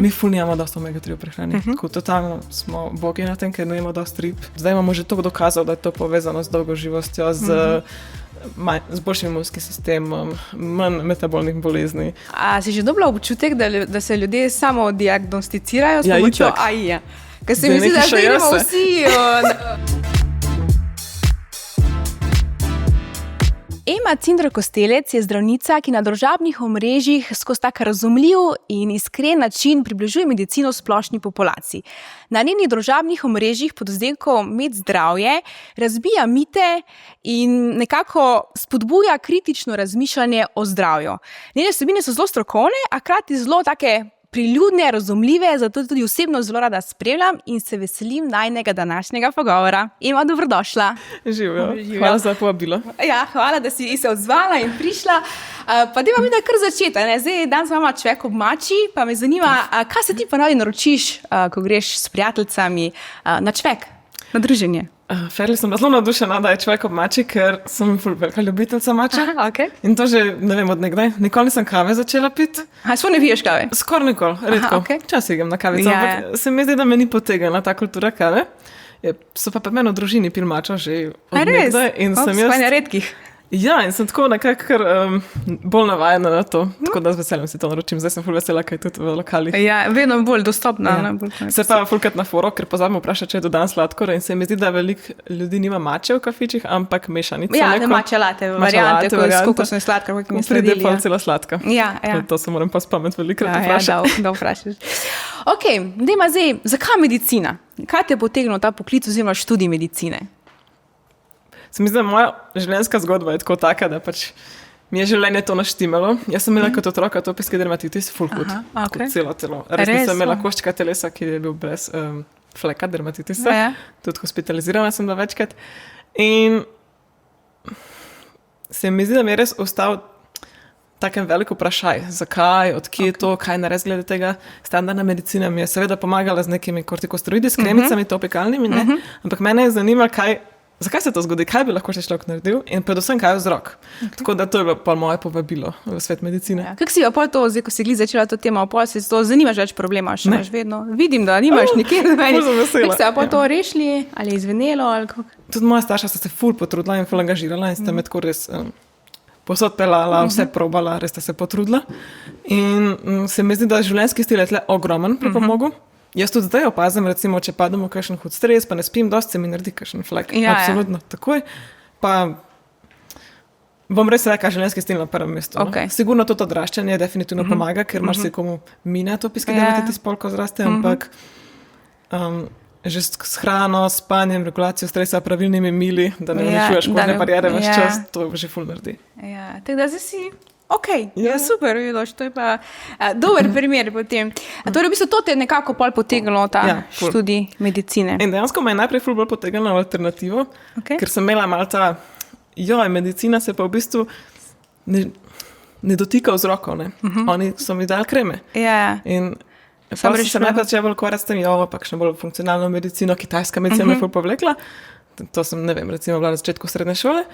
Mi ful nijamo dosta omega-3 v prehrani. Tako totalno smo bogi na tem, ker ne jemo dosta rib. Zdaj imamo že toliko dokazov, da je to povezano z dolgoživostjo, z boljšim imunskim sistemom, manj metabolnih bolezni. A si že dobila občutek, da se ljudje samo diagnosticirajo s pomočjo AI-ja? Ker se mi zdi, da zdaj imamo vsi... Ema Cindra-Kostelec je zdravnica, ki na družabnih omrežjih skozi tak razumljiv in iskren način približuje medicino v splošni populaciji. Na njenih družabnih omrežjih pod vzdelkom Med zdravje razbija mite in nekako spodbuja kritično razmišljanje o zdravju. Njene vsebine so zelo strokovne, a hkrati zelo take priljudne, razumljive, zato tudi osebno zelo rada spremljam in se veselim najnega današnjega pogovora. Ema, dobrodošla. Živijo. Hvala za povabilo. Ja, hvala, da si se odzvala in prišla. Pa dajmo mi da kar začeti. Zdaj danes imamo Čvek ob mači, pa me zanima, kaj se ti pa naročiš, ko greš s prijateljicami na čvek, na druženje? Ferli sem zelo navdušena, da je Čvek ob mači, ker sem velika ljubiteljca mača. Okay. In to že, ne vem, od nekdaj. Nikoli nisem kave začela piti. Sploh ne piješ kave? Skoraj nikoli, redko. Okay. Včasih grem na kavico, ampak se mi zdi, da me ni potegnila ta kultura kave. So pa meni v družini pil mačo že od nekdaj. In sem jaz... Spanja redkih. Ja, in sem tako nekako bolj navajena na to, tako da z veseljem si to naročim. Zdaj sem ful vesela, kaj tudi v lokalih. Ja, vedno bolj dostopna. Ja. Se pa fulkrat na foro, ker pozabimo vprašati, če je dodan sladkor in se mi zdi, da veliko ljudi nima mače v kafičih, ampak mešanica. Ja, ne mače late, variante, koliko so sladka, koliko mi sledili. Pride pa cela sladka. Ja. To se moram pa spomniti velikrat vprašati. Ja, da vprašaš. Ok, dajma zdaj, zakaj medicina? Kaj te potegnilo ta poklic oziroma študij medicine? Se mi zdi, da moja življenjska zgodba je tako taka, da pač mi je življenje to naštimalo. Jaz sem imela kot otroka atopijski dermatitis, full hud, kot celo telo. Res nisem imela koščka telesa, ki je bil brez fleka dermatitisa. Tudi hospitalizirana sem bila večkrat. In se mi zdi, da mi je res ostal takem veliko vprašaj, zakaj, odkje je to, kaj nares glede tega. Standardna medicina mi je seveda pomagala z nekimi kortikosteroidi, s kremicami topikalnimi, ne? Ampak mene je zanimalo, zakaj se to zgodi, kaj bi lahko še človek naredil in predvsem kaj je vzrok. Tako da to je bilo pa moje povabilo v svet medicine. Ja. Kako si pa to, zdaj, ko si začela to temo, se to zanimaš več problema, še imaš vedno? Vidim, da nimaš nikjer. Kako se pa to rešili, ali je izvenelo? Ali tudi moja starša sta se ful potrudila in ful angažirala in sta me tako res posod pelala, vse probala, res sta se potrudila. In se mi zdi, da življenjski stil je tle ogromen pripomogel. Jaz tudi zdaj opazim, recimo, če padem v kakšen hud stres, pa ne spim dosti, se mi naredi kakšen flek. Ja, absolutno, takoj. Pa bom res rekla, življenjski stil na prvem mestu. Okay. Sigurno to odraščanje definitivno pomaga, ker marsikomu mine atopijski dermatitis pol, ko zraste, ampak že s hrano, spanjem, regulacijo stresa, pravilnimi mili, da ne uničuješ kožne bariere več čas, to že ful naredi. Ja, tako da zdaj si... Ok, ja, super, vidiš, to je pa dober primer potem. Torej, v bistvu to te je nekako pol potegnilo ta študij medicine. In dejansko me je najprej ful bolj potegnilo v alternativo, ker sem imela malo ta, medicina se pa v bistvu ne dotika vzrokov, ne. Oni so mi dali kreme. Ja. In sem najprej začela bolj ukvarjati s tem, pa kakšno bolj funkcionalno medicino, kitajska medicina me ful povlekla. To sem, ne vem, recimo bila na začetku srednje šole.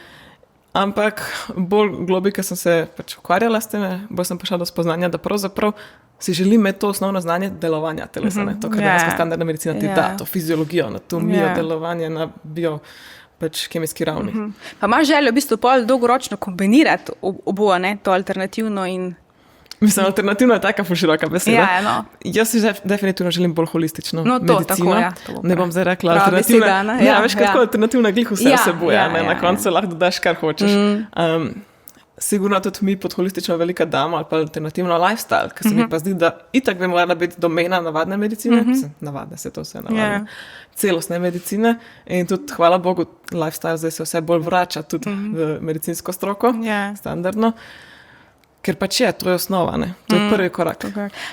Ampak bolj globoko sem se pač ukvarjala s tem, bolj sem prišla do spoznanja, da pravzaprav si želim imeti to osnovno znanje delovanja telesa, to, kar dejansko standardna medicina ti da, to fiziologijo, anatomijo, delovanje na kemijski ravni. Pa imaš željo v bistvu pol dolgoročno kombinirati oboje, to alternativno in... Mislim, alternativno je taka široka beseda. Ja, no. Jaz si definitivno želim bolj holistično medicino. Tako, ne bom zdaj rekla alternativna. Veš, kako alternativna glih vse vsebuje. Na koncu lahko dodaš, kar hočeš. Sigurno tudi mi pod holistično velika damo ali pa alternativno lifestyle, ker se mi pa zdi, da itak bi morala biti domena navadne medicine. Navadne se to vse navadne. Celostne medicine. In tudi, hvala Bogu, lifestyle zdaj se vse bolj vrača tudi v medicinsko stroko. Standardno. Ker pač to je osnova, ne? To je prvi korak.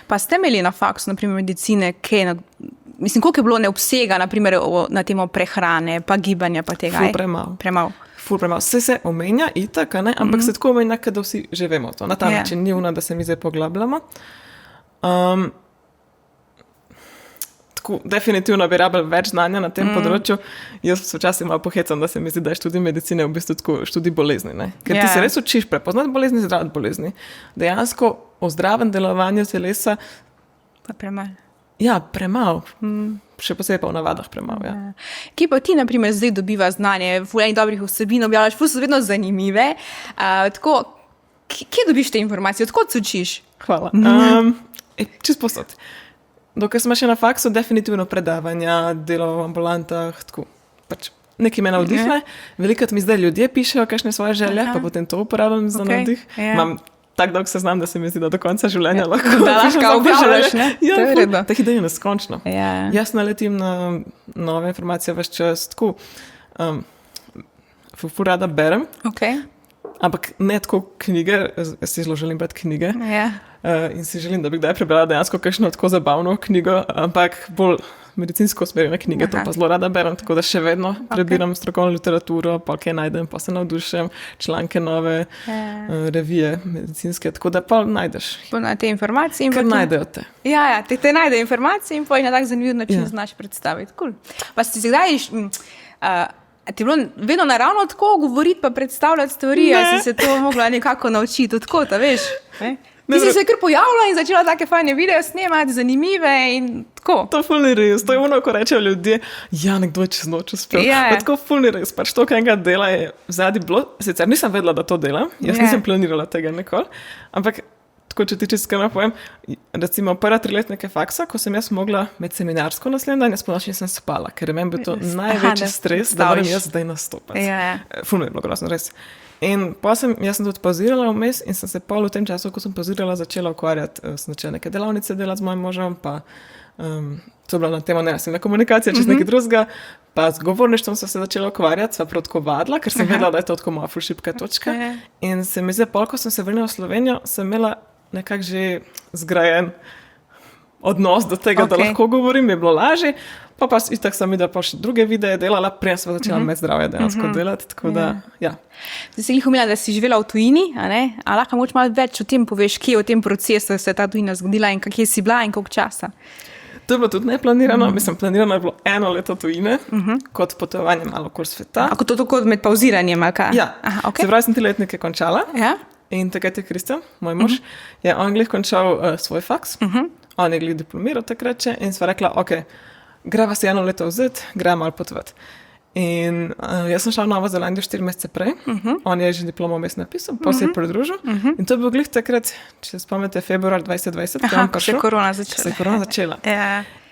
Pa ste imeli na faksu, naprimer, medicine, koliko je bilo neobsega, naprimer, na temo prehrane, pa gibanja, pa tega? Ful premalo. Vse se omenja, itak, ne? Ampak se tako omenja, da vsi že vemo to. Na ta način ni da se mi zdaj poglabljamo. Definitivno bi rabili več znanja na tem področju. Jaz se včasih malo pohecam, da se mi zdi, da je študij medicine v bistvu tako študij bolezni. Ne? Ker ti se res učiš prepoznati bolezni, zdraviti bolezni. Dejansko o zdravem delovanju telesa Pa premalo. Ja, premalo. Še posebej pa v navadah premalo, ja. Kje pa ti, na primer, zdaj dobiva znanje, v enih dobrih vsebin objavljaš, so vedno zanimive. Tako, kje dobiš te informacije? Odkot se učiš? Hvala. Čist posod. Dokaj sem še na faksu, definitivno predavanja, delo v ambulantah, tako, pač nekaj me navdihne. Velikrat mi zdaj ljudje pišejo kakšne svoje želje, pa potem to uporabljam za navdih. Imam tak dolg seznam, da se mi zdi, da do konca življenja lahko objavljaš, ne? Ja, teh idej je neskončno. Jaz naletim na nove informacije ves čas, tako, ful rada berem, ampak ne tako knjige, jaz si zelo želim brati knjige in si želim, da bi kdaj prebrala dejansko kakšno tako zabavno knjigo, ampak bolj medicinsko usmerjene knjige, to pa zelo rada berem, tako da še vedno prebiram strokovno literaturo, pa kaj najdem, pa se navdušim, članke nove, revije medicinske, tako da pa najdeš. Na te informacije. Ker najdejo te. Ja, te najdejo informacije in pa na tak zanimiv način znaš predstaviti. Cool. Pa si kdaj ti je bilo vedno naravno tako govoriti pa predstavljati stvari, ali si se to mogla nekako naučiti, odkot, veš? Ti si se kar pojavila in začela take fajne videe snemati, zanimive in tako. To je fulni res, to je ono, ko rečejo ljudje, nekdo je čez noč uspel. Tako fulni res, pač to, kaj enega dela je vzadi bilo, sicer nisem vedela, da to delam, jaz nisem planirala tega nikoli, ampak tako, če ti iskreno povem, recimo prva 3-letnike faksa, ko sem jaz mogla med seminarsko naslednji dan, jaz ponoči nisem spala, ker meni bil to največji stres, da moram jaz zdaj nastopati. Fulno je bilo grozno, res. In jaz sem tudi pauzirala vmes in sem se v tem času, ko sem pauzirala, začela ukvarjati, sem začela neke delavnice delati z mojim možem, pa to je bila na temo nenasilne komunikacije, čez nekaj drugega, pa z govorništvom sem se začela ukvarjati, sva prav tako vadila, ker sem vedela, da je to tako moja ful šibka točka. In se mi zdaj, ko sem se vrnila v Slovenijo, sem imela nekako že zgrajen odnos do tega, da lahko govorim, je bilo lažje. Pa itak sem videla pa še druge videe delala, prej sem začela med zdravje dejansko delati, tako da, Zdaj si jih umela, da si živela v tujini, a lahko moč malo več o tem poveš, kje v tem procesu se je ta tujina zgodila in kje si bila in koliko časa? To je bilo tudi neplanirano, planirano je bilo 1 leto tujine, kot potovanje malo okoli sveta. A kot to tako med pauziranjem, ali kaj? Ja, se pravi, sem 3-letnike končala in takrat je Kristjan, moj mož, je on glih končal svoj faks, on je glih diplomiral takrat in sva rekla, greva se 1 leto vzeti, greva malo potovati. In jaz sem šla v Novo Zelandijo 4 mesece prej, on je že diplomo vmes napisal, pa se je pridružil in to je bil glih takrat, če se spomnite, februar 2020, ko se je korona začela.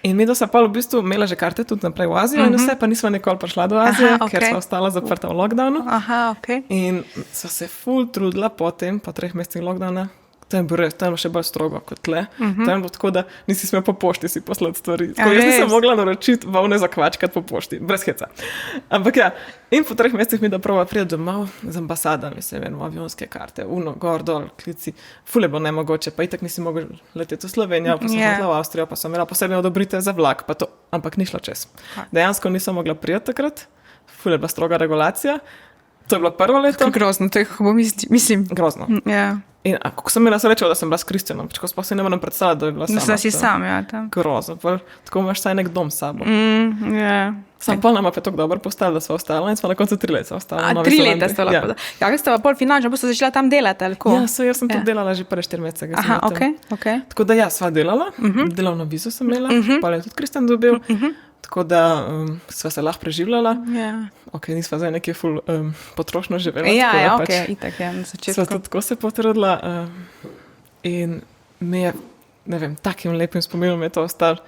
In mi sva pa v bistvu imela že karte tudi naprej v Azijo in vse, pa nisva nikoli prišla do Azije, ker sva ostala zaprta v lockdownu. In sva se ful trudila potem, po 3 mesecih lockdowna, to je bilo še bolj strogo kot tle. To je bilo tako, da nisi smel po pošti si poslati stvari. Tako jaz nisem mogla naročiti volne za kvačkat po pošti, brez heca. Ampak in po 3 mesecih mi da prova priti domov z ambasada, avionske karte, gor, dol, klici. Ful je bilo nemogoče, pa itak nisi mogel leteti v Slovenijo, pa sem hodila v Avstrijo, pa sem imela posebej odobritev za vlak, pa to, ampak ni šlo čez. Dejansko nisem mogla priti takrat, ful je bila stroga regulacija. To je bilo prvo leto. Grozno, to je, mislim. Grozno. In kako sem imela srečo, da sem bila s Kristjanom, ko sploh si ne morem predstavljati, da bi bila sama. Da si sam, tam. Grozno, tako imaš saj nek dom s sabo. Sam pol nama pa je tako dobro postala, da sva ostala in sva na koncu 3 leta ostala. 3 leta sta lahko. Kako ste pa pol finančno, pa ste začela tam delati, ali ko? Ja, jaz sem tudi delala že prve 4 mesece. Okay. Tako da sva delala, delovno vizo sem imela, pa je tudi Kristjan dobil. Tako da sva se lahko preživljala. Nisva zdaj nekje ful potrošno živela. Itak, na začetku. Sva tudi tako se potrudila in mi je, ne vem, takim lepim spominom je to ostalo.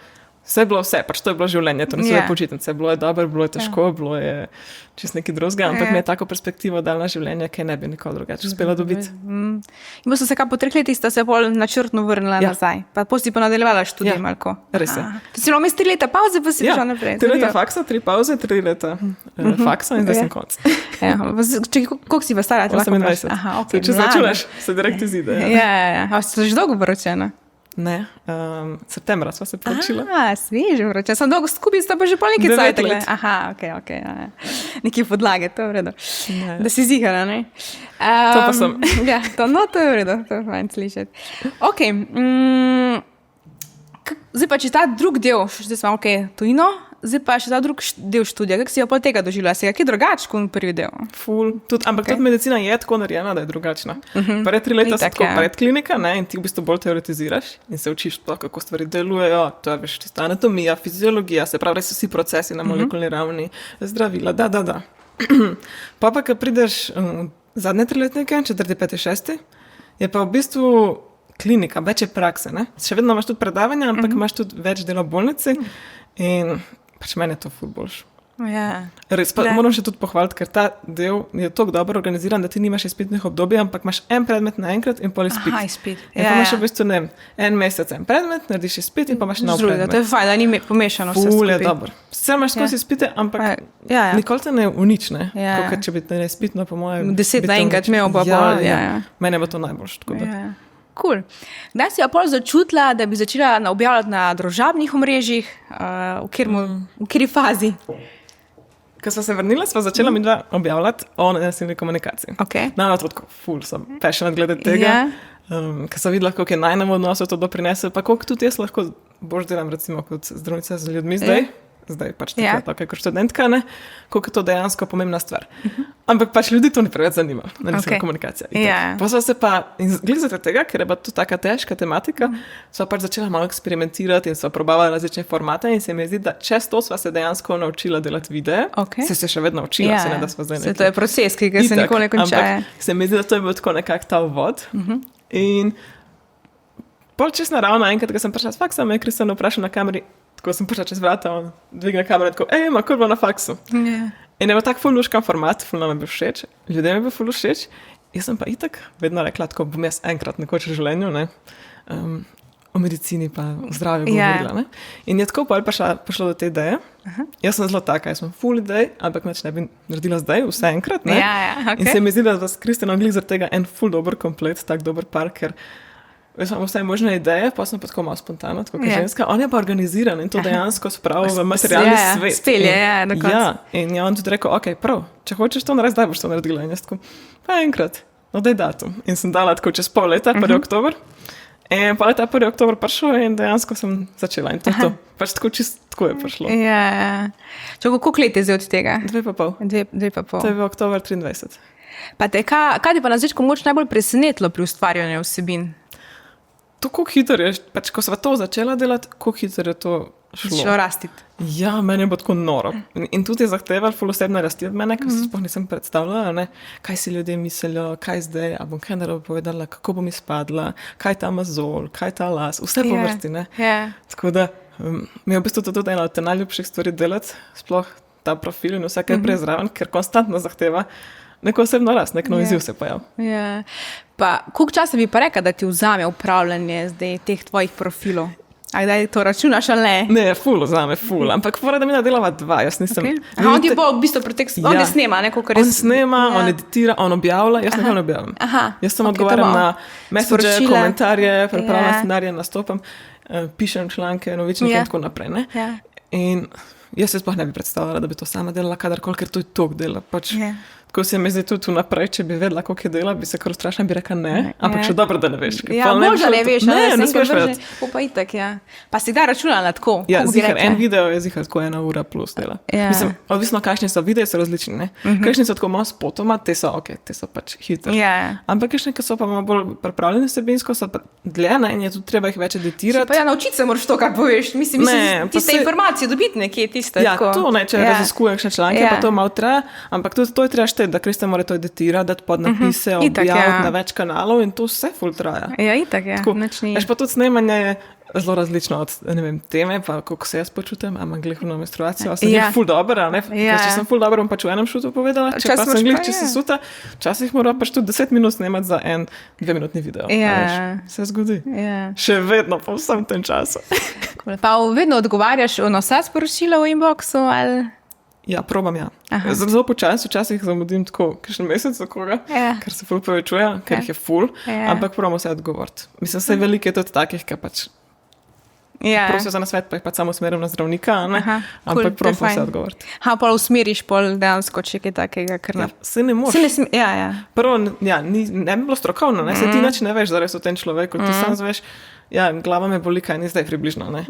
Vse je bilo pač to je bilo življenje, to niso bile počitnice, bilo je dobro, bilo je težko, bilo je čisto nekaj drugega, ampak mi je tako perspektivo dal na življenje, kaj ne bi nikoli drugače uspela dobiti. In pa so se po 3 letih sta se bolj načrtno vrnila nazaj, pa potem si pa nadaljevala študij malko. Res je. Si imela vmes 3 leta pauze, pa si šla naprej. 3 leta faksa, 3 pauze, 3 leta faksa in zdaj sem konc. Koliko si pa stara? 28. Če začunaš, se direkt izide. Ja. Si že dolgo poročena? Ne, septembra sva se poročila. Sveže vroče. Sem dolgo skupaj, sta pa že pol nekaj cajt. Ok. Nekaj podlage, to je v redu. Da si zihara, ne? To pa sem. To je v redu, to je fajn slišati. Ok. Zdaj pa, če ta drug del, zdaj smo tujino, zdaj pa še ta drug del študija, kako si jo pol tega doživela? Si je kaj drugače kot prvi del? Ampak tudi medicina je tako narejena, da je drugačna. Prve 3 leta so tako predklinika, ne, in ti v bistvu bolj teoretiziraš in se učiš, kako stvari delujejo, to je veš, tista anatomija, fiziologija, se pravi, res vsi procesi na molekulni ravni, zdravila, da. Pa, ko prideš zadnje 3-letnike, 4., 5., 6., je pa v bistvu klinika, več je prakse, ne? Še vedno imaš tudi predavanja, ampak imaš tudi več dela v bolnici in pač meni je to ful boljše. Yeah. Res, pa moram še tudi pohvaliti, ker ta del je tako dobro organiziran, da ti nimaš izpitnih obdobij, ampak imaš en predmet naenkrat in pol izpit. Izpit. In pa imaš v bistvu, ne vem, en mesec en predmet, narediš izpit in pa imaš nov predmet. To je fajn, da ni pomešano vse skupaj. Ful je dobro. Sicer imaš skozi izpite, ampak nikoli te ne unične, kot če bi te izpitno po mojem 10 naenkrat imel pa bolj. Mene bo to najboljše, tako da. Cool. Kdaj si jo pol začutila, da bi začela objavljati na družabnih omrežjih, v kateri fazi? Ko sva se vrnila, sva začela mi dva objavljati o nenasilni komunikaciji. Naravno to tako ful, sem passionate glede tega. Ko sem videla, koliko je najnem odnosu to doprinese, pa koliko tudi jaz lahko boš delam, recimo, kot zdravnica z ljudmi zdaj pač tako kot študentka, ne, koliko je to dejansko pomembna stvar. Ampak pač ljudi to ne preveč zanima, nenasilna komunikacija. Pa sva se pa, in glede zaradi tega, ker je pa to taka težka tematika, sva pač začela malo eksperimentirati in sva probavala različne formate in se mi zdi, da čez to sva se dejansko naučila delati videe. Se še vedno učila, se ne da sva zdaj nekaj. To je proces, ki ga se nikoli ne konča. Ampak se mi zdi, da to je bil tako nekak ta uvod. In pol čez naravno, enkrat, ko sem prišla s faksa, me je Kristjan vprašal na kameri, tako sem prišla čez vrata, on dvigne kamero in tako, ma kurva na faksu. In je bil tak ful luškan format, ful nam je bil všeč, ljudem je bil ful všeč. Jaz sem pa itak vedno rekla, tako bom jaz enkrat nekoč v življenju, ne, o medicini pa o zdravju govorila, ne. In je tako prišlo do te ideje. Jaz sem zelo taka, jaz sem ful idej, ampak nič ne bi naredila zdaj, vse enkrat, ne. In se mi zdi, da s Kristjanom glih zaradi tega en ful dober komplet, tak dober par, ker jaz imam vse možne ideje, pa sem pa tako malo spontana, tako kot ženska. On je pa organiziran in to dejansko spravil v materialni svet. Spelje, na koncu. In je on tudi rekel, prav, če hočeš to narediti, zdaj boš to naredila. In jaz tako, pa enkrat, daj datum. In sem dala tako čez pol leta, 1. oktober. In pa leta 1. oktober prišel in dejansko sem začela. In to je to. Pač tako je prišlo. Če koliko let je zdaj od tega? 2,5. 2,5. To je v oktober 23. Pa kaj ti pa na začetku moč najbolj presenetilo pri ustvarjanju vsebin? To, kako hitro je, pač ko sva to začela delati, kako hitro je to šlo rastiti. Ja, meni je bilo tako noro. In tudi je zahteval ful osebno rasti od mene, ker se sploh nisem predstavljala, ne, kaj si ljudje mislijo, kaj zdaj, a bom kaj narobe povedala, kako bom izpadla, kaj ta mazol, kaj ta las, vse po vrsti, ne. Tako da mi je v bistvu to tudi ena od te najljubših stvari delati, sploh ta profil in vse, kaj je prezraven, ker konstantno zahteva neko osebno rast, nek nov izziv se pojav. Pa, koliko časa bi pa rekla, da ti vzame upravljanje zdaj teh tvojih profilov? A kdaj to računaš ali ne? Ne, vzame, ampak fora, da mi delava 2, jaz nisem... On ti bo v bistvu on ne snema, ne? On snema, on editira, on objavlja, jaz nekaj ne objavljam. Jaz sem odgovarjam na message, komentarje, pripravljam scenarije, nastopam, pišem članke, novičnike in tako naprej, ne? In jaz se sploh ne bi predstavljala, da bi to sama delala kadarkoli, ker to je tok dela, pač... Ko se mi zdaj tudi vnaprej, če bi vedela, koliko je dela, bi se kar ustrašila in bi rekla ne, ampak še dobro, da ne veš. Možda ne veš, ne smeš vedeti. Pa itak, Pa si kdaj računala tako? Ja, zihar, en video je zihar tako 1 ura plus dela. Mislim, odvisno, kakšni so videi, so različni, ne. Kakšni so tako malo spotoma, te so pač hitri. Ampak kakšni, ki so pa malo bolj pripravljeni vsebinsko, so pa dlje, ne, in je tudi treba jih več editirati. Pa naučiti se moraš to, kar poveš. Mislim, tiste informacije dobiti nekje, tiste. Ja, to ne, če raziskuješ članke, pa to malo traja, ampak tudi to je treba da Kristjan mora to editirati, dati podnapise, objaviti na več kanalov in to vse ful traja. Ja, itak, Veš pa tudi snemanje je zelo različno od, ne vem, teme, pa kako se jaz počutim, imam glihno menstruacijo, a sem glih ful dober, a ne? Če sem ful dober, bom pač v enem šutu povedala, če pa sem glih, če se suta, včasih mora pač tudi 10 minut snemati za 2-minutni video. Se zgodi. Še vedno, pa vsem tem času. Pa vedno odgovarjaš na vsa sporočila v inboxu, ali... Ja, probam, Zelo počasi, včasih zamudim tako, kakšen mesec za koga, ker se ful povečuje, ker jih je ful, ampak probam vse odgovoriti. Mislim, se veliko je tudi takih, ki pač prosijo za nasvet, pa jih pač samo usmerim na zdravnika, ne? Ampak probam vse odgovoriti. Pa usmeriš pol dejansko, če kaj takega, ker ne. Se ne moraš. Prvo, ne bi bilo strokovno, ne? Se ti nič ne veš zares o tem človeku, ti sam zveš, ja, glava me boli, kaj ni zdaj približno, ne.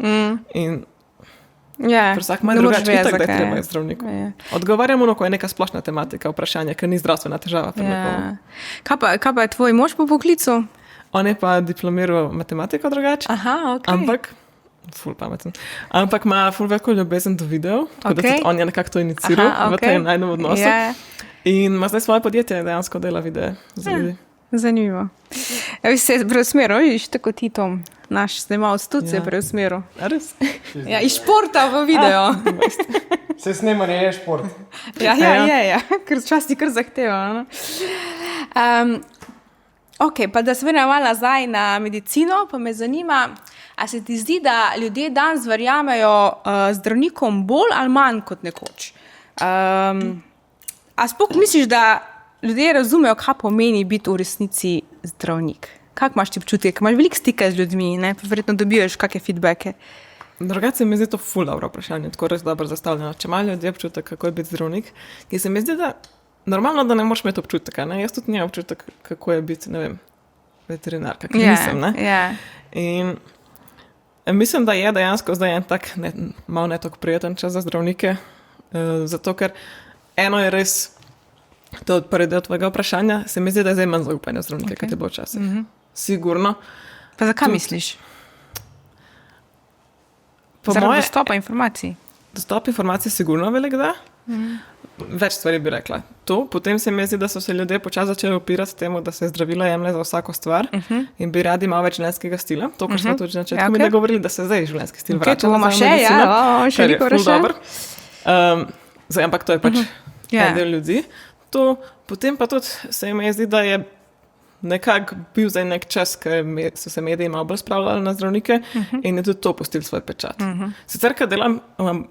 In vsak ima ne moreš drugače, vedeti, itak, da je zakaj. treba iti zdravniku. Odgovarjamo, ko je neka splošna tematika, vprašanje, ker ni zdravstvena težava pri nekomu. Kaj pa je tvoj mož po poklicu? On je pa diplomiral matematiko drugače, Aha, ok. ampak ful pameten. Ampak ima ful veliko ljubezen do videov, tako da tudi on je nekako to iniciral v tem najnem odnosu. In ima zdaj svoje podjetje, dejansko dela videe za ljudi. Zanimivo. Ja, vi se preusmeril, vidiš, tako ti Tom, naš snemalc tudi se je preusmeril. A res? Ja, iz športa v video. Vse snemanje je šport. Ja, ker včasih kar zahteva. Ok, pa da se vrnem malo nazaj na medicino, pa me zanima, a se ti zdi, da ljudje danes verjamejo zdravnikom bolj ali manj kot nekoč? A sploh misliš, da ljudje razumejo, kaj pomeni biti v resnici zdravnik? Kak imaš ti občutek? Imaš veliko stika z ljudmi, ne? Pa verjetno dobivaš kakšne feedbacke. Drugače se mi zdi to ful dobro vprašanje, tako res dobro zastavljeno. Če imajo ljudje občutek, kako je biti zdravnik, ki se mi zdi, da normalno, da ne moreš imeti občutek, ne? Jaz tudi nimam občutek, kako je biti, ne vem, veterinarka, ker nisem, ne? In mislim, da je dejansko zdaj en tak malo ne tako prijeten čas za zdravnike, zato ker eno je res, to prvi del tvojega vprašanja, se mi zdi, da je zdaj manj zaupanja zdravnike, kot je bilo včasih. Sigurno. Pa zakaj misliš? Zaradi dostopa informacij. Dostop informacij sigurno velik da. Več stvari bi rekla. Potem se mi zdi, da so se ljudje počasi začeli opirati temu, da se zdravila jemlje za vsako stvar in bi radi malo več življenjskega stila. To, kar smo tudi na začetku mi govorili, da se zdaj življenjski stil vrača. To bomo še, še veliko vprašanj. Ampak to je pač en del ljudi. Potem pa tudi se mi zdi, da je nekako bil zdaj nek čas, ker so se mediji malo bolj spravljali na zdravnike in je tudi to pustil svoj pečat. Sicer, kad delam,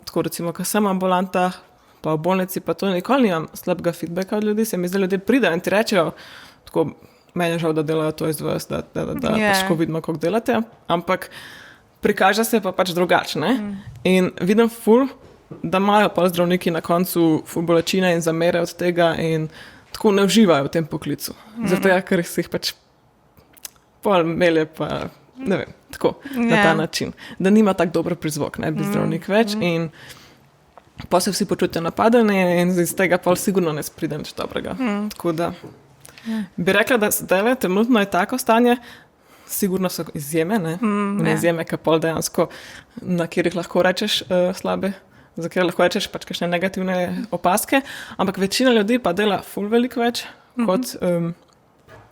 tako recimo, ko sem v ambulantah, pa v bolnici, pa to nikoli nimam slabega feedbacka od ljudi, se mi zdi, ljudje pridejo in ti rečejo, tako, meni je žal, da delajo to iz vas, da pač ko vidimo, kako delate, ampak prikaže se pa pač drugačne. In vidim ful, da imajo pa zdravniki na koncu ful bolečine in zamere od tega in tako ne uživajo v tem poklicu. Zato, ker si jih pač pol melje pa, ne vem, tako, na ta način. Da nima tak dober prizvok, ne bi zdravnik več in pa se vsi počutijo napadeni in iz tega pol sigurno ne spride nič dobrega. Tako da bi rekla, da zdaj trenutno je tako stanje, sigurno so izjeme, ne? Izjeme, ki pol dejansko, na katerih lahko rečeš slabe, za kjer lahko rečeš pač kakšne negativne opaske, ampak večina ljudi pa dela ful veliko več, kot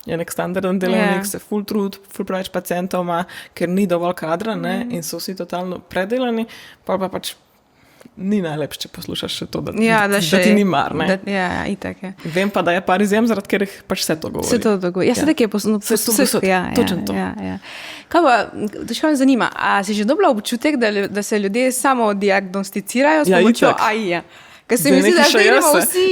je nek standarden delovnik, se ful trud, ful preveč pacientov ima, ker ni dovolj kadra, ne, in so vsi totalno predelani, pa pač ni najlepše, če poslušaš še to, da ti ni mar, ne. Itak je. Vem pa, da je par izjem, zaradi katerih pač vse to govori. Vse to govori. Ja, se tako je poslušati. Točno to. Kaj pa, da še me zanima, a si že dobila občutek, da se ljudje samo diagnosticirajo s pomočjo AI-ja? Ker se mi zdi, da zdaj imamo vsi,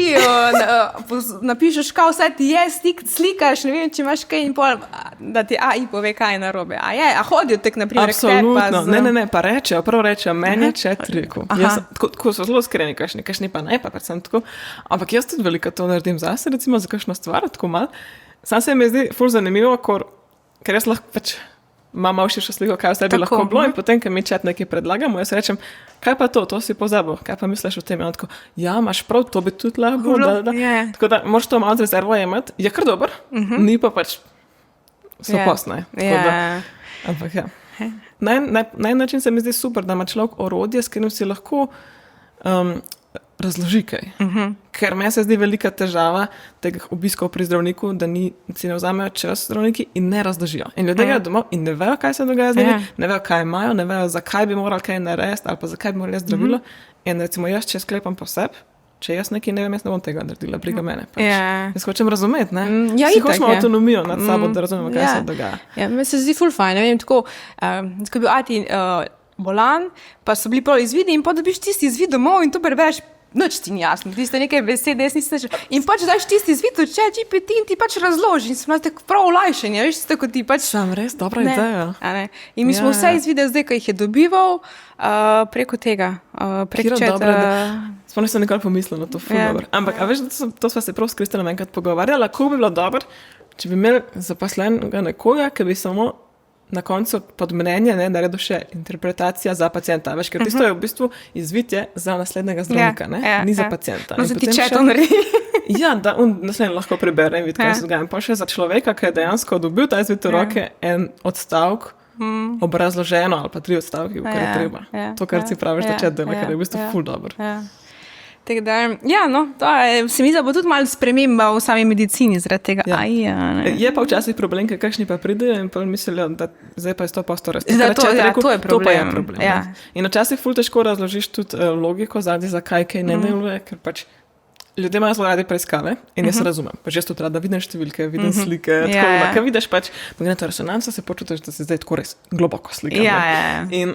napišeš, kaj vse ti je, slikaš, ne vem, če imaš kaj in pol, da ti AI pove, kaj je narobe. A hodijo tek, naprimer, absolutno. Ne, pa prvo rečejo, meni je 4 rekel. Tako so zelo iskreni, kakšni pa ne, pa sem tako. Ampak jaz tudi veliko to naredim zase, recimo za kakšno stvar, tako malo. Sam se mi zdi ful zanimivo, ker jaz lahko pač imam malo širšo sliko, kaj vse bi lahko bilo in potem, ker mi chat nekaj predlagamo, jaz rečem, kaj pa to si pozabil, kaj pa misliš o tem? In tako, ja, imaš prav, to bi tudi lahko. Tako da moraš to malo z rezervo imeti. Je kar dober, ni pa pač sopostne. Ampak ja. Na en način se mi zdi super, da ima človek orodje, s katerim si lahko razloži kaj. Ker meni se zdi velika težava teh obiskov pri zdravniku, da si ne vzamejo čas zdravniki in ne razložijo. In ljudje grejo domov in ne vejo, kaj se dogaja z njimi, ne vejo, kaj imajo, ne vejo, zakaj bi morali kaj narediti ali pa zakaj bi morali zdravilo. In recimo jaz, če sklepam po sebi, če jaz nekaj ne vem, jaz ne bom tega naredila, briga mene. Jaz hočem razumeti, ne? Vsi hočemo avtonomijo nad sabo, da razumemo, kaj se dogaja. Ja, meni se zdi ful fajn, ne vem, tako je bil ati bolan, pa so bili prav izvidi in pa dobiš tisti izvid domov in to prebereš. Noč ti ni jasno, tiste neke besede, jaz nisem slišal. In pač daš tisti izvid v ChatGPT in ti pač razloži. In sem tako prav olajšanje, veš, tako ti pač... Sam res, dobra ideja. In mi smo vse izvide zdaj, ko jih je dobival, preko tega, preko chata. Sploh nisem nikoli pomislila na to, ful dobro. Ampak, a veš, to sva se prav s Kristelom enkrat pogovarjala, kako bi bilo dobro, če bi imeli zaposlenega nekoga, ki bi samo na koncu pod mnenje naredi še interpretacija za pacienta. Veš, ker tisto je v bistvu izvitje za naslednjega zdravnika, ni za pacienta. No, se ti če to naredi. Ja, da on naslednji lahko prebere in vidi, kaj se dogaja. Pa še za človeka, ki je dejansko dobil ta izvit v roke, en odstavek, obrazloženo ali pa 3 odstavki, kar je treba. To, kar si praviš, da če dela, kar je v bistvu ful dobro. Tako da, se mi zdi, da bo tudi malo sprememba v sami medicini zaradi tega. Je pa včasih problem, ker kakšni pa pridejo in pa mislijo, da zdaj pa je 100% res. To je problem. To pa je problem. Ja. In včasih ful težko razložiš tudi logiko zadnji, zakaj kaj ne deluje, ker pač ljudje imajo zelo radi preiskave in jaz razumem. Pa že tudi rada vidim številke, vidim slike, tako da vidiš pač magnetno resonanco, se počutiš, da si zdaj tako res globoko slikam. In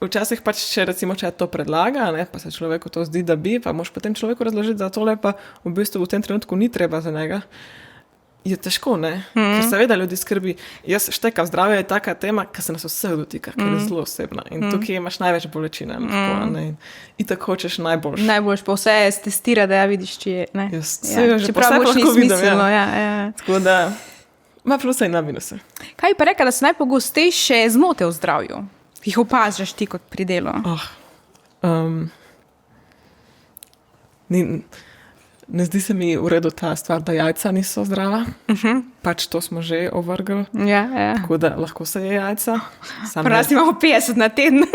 včasih pač, če recimo, če to predlaga, pa se človeku to zdi, da bi, pa moš potem človeku razložiti, da tole pa v bistvu v tem trenutku ni treba za njega, je težko, Ker seveda ljudi skrbi. Jaz štekam, zdravje je taka tema, ki se nas vse dotika, ker je zelo osebna. In tukaj imaš največ bolečine. In tako hočeš najboljš. Najboljš, pa vse je testira, da vidiš, če je. Čeprav boš ni smiselno. Tako da, ima pluse in na minuse. Kaj pa reka, da so najpogostejše zmote v zdravju? Ki jih opažaš ti kot pri delu? Ne zdi se mi v redu ta stvar, da jajca niso zdrava. Pač to smo že ovrgli. Tako da lahko se je jajca. Pri nas imamo 50 na teden.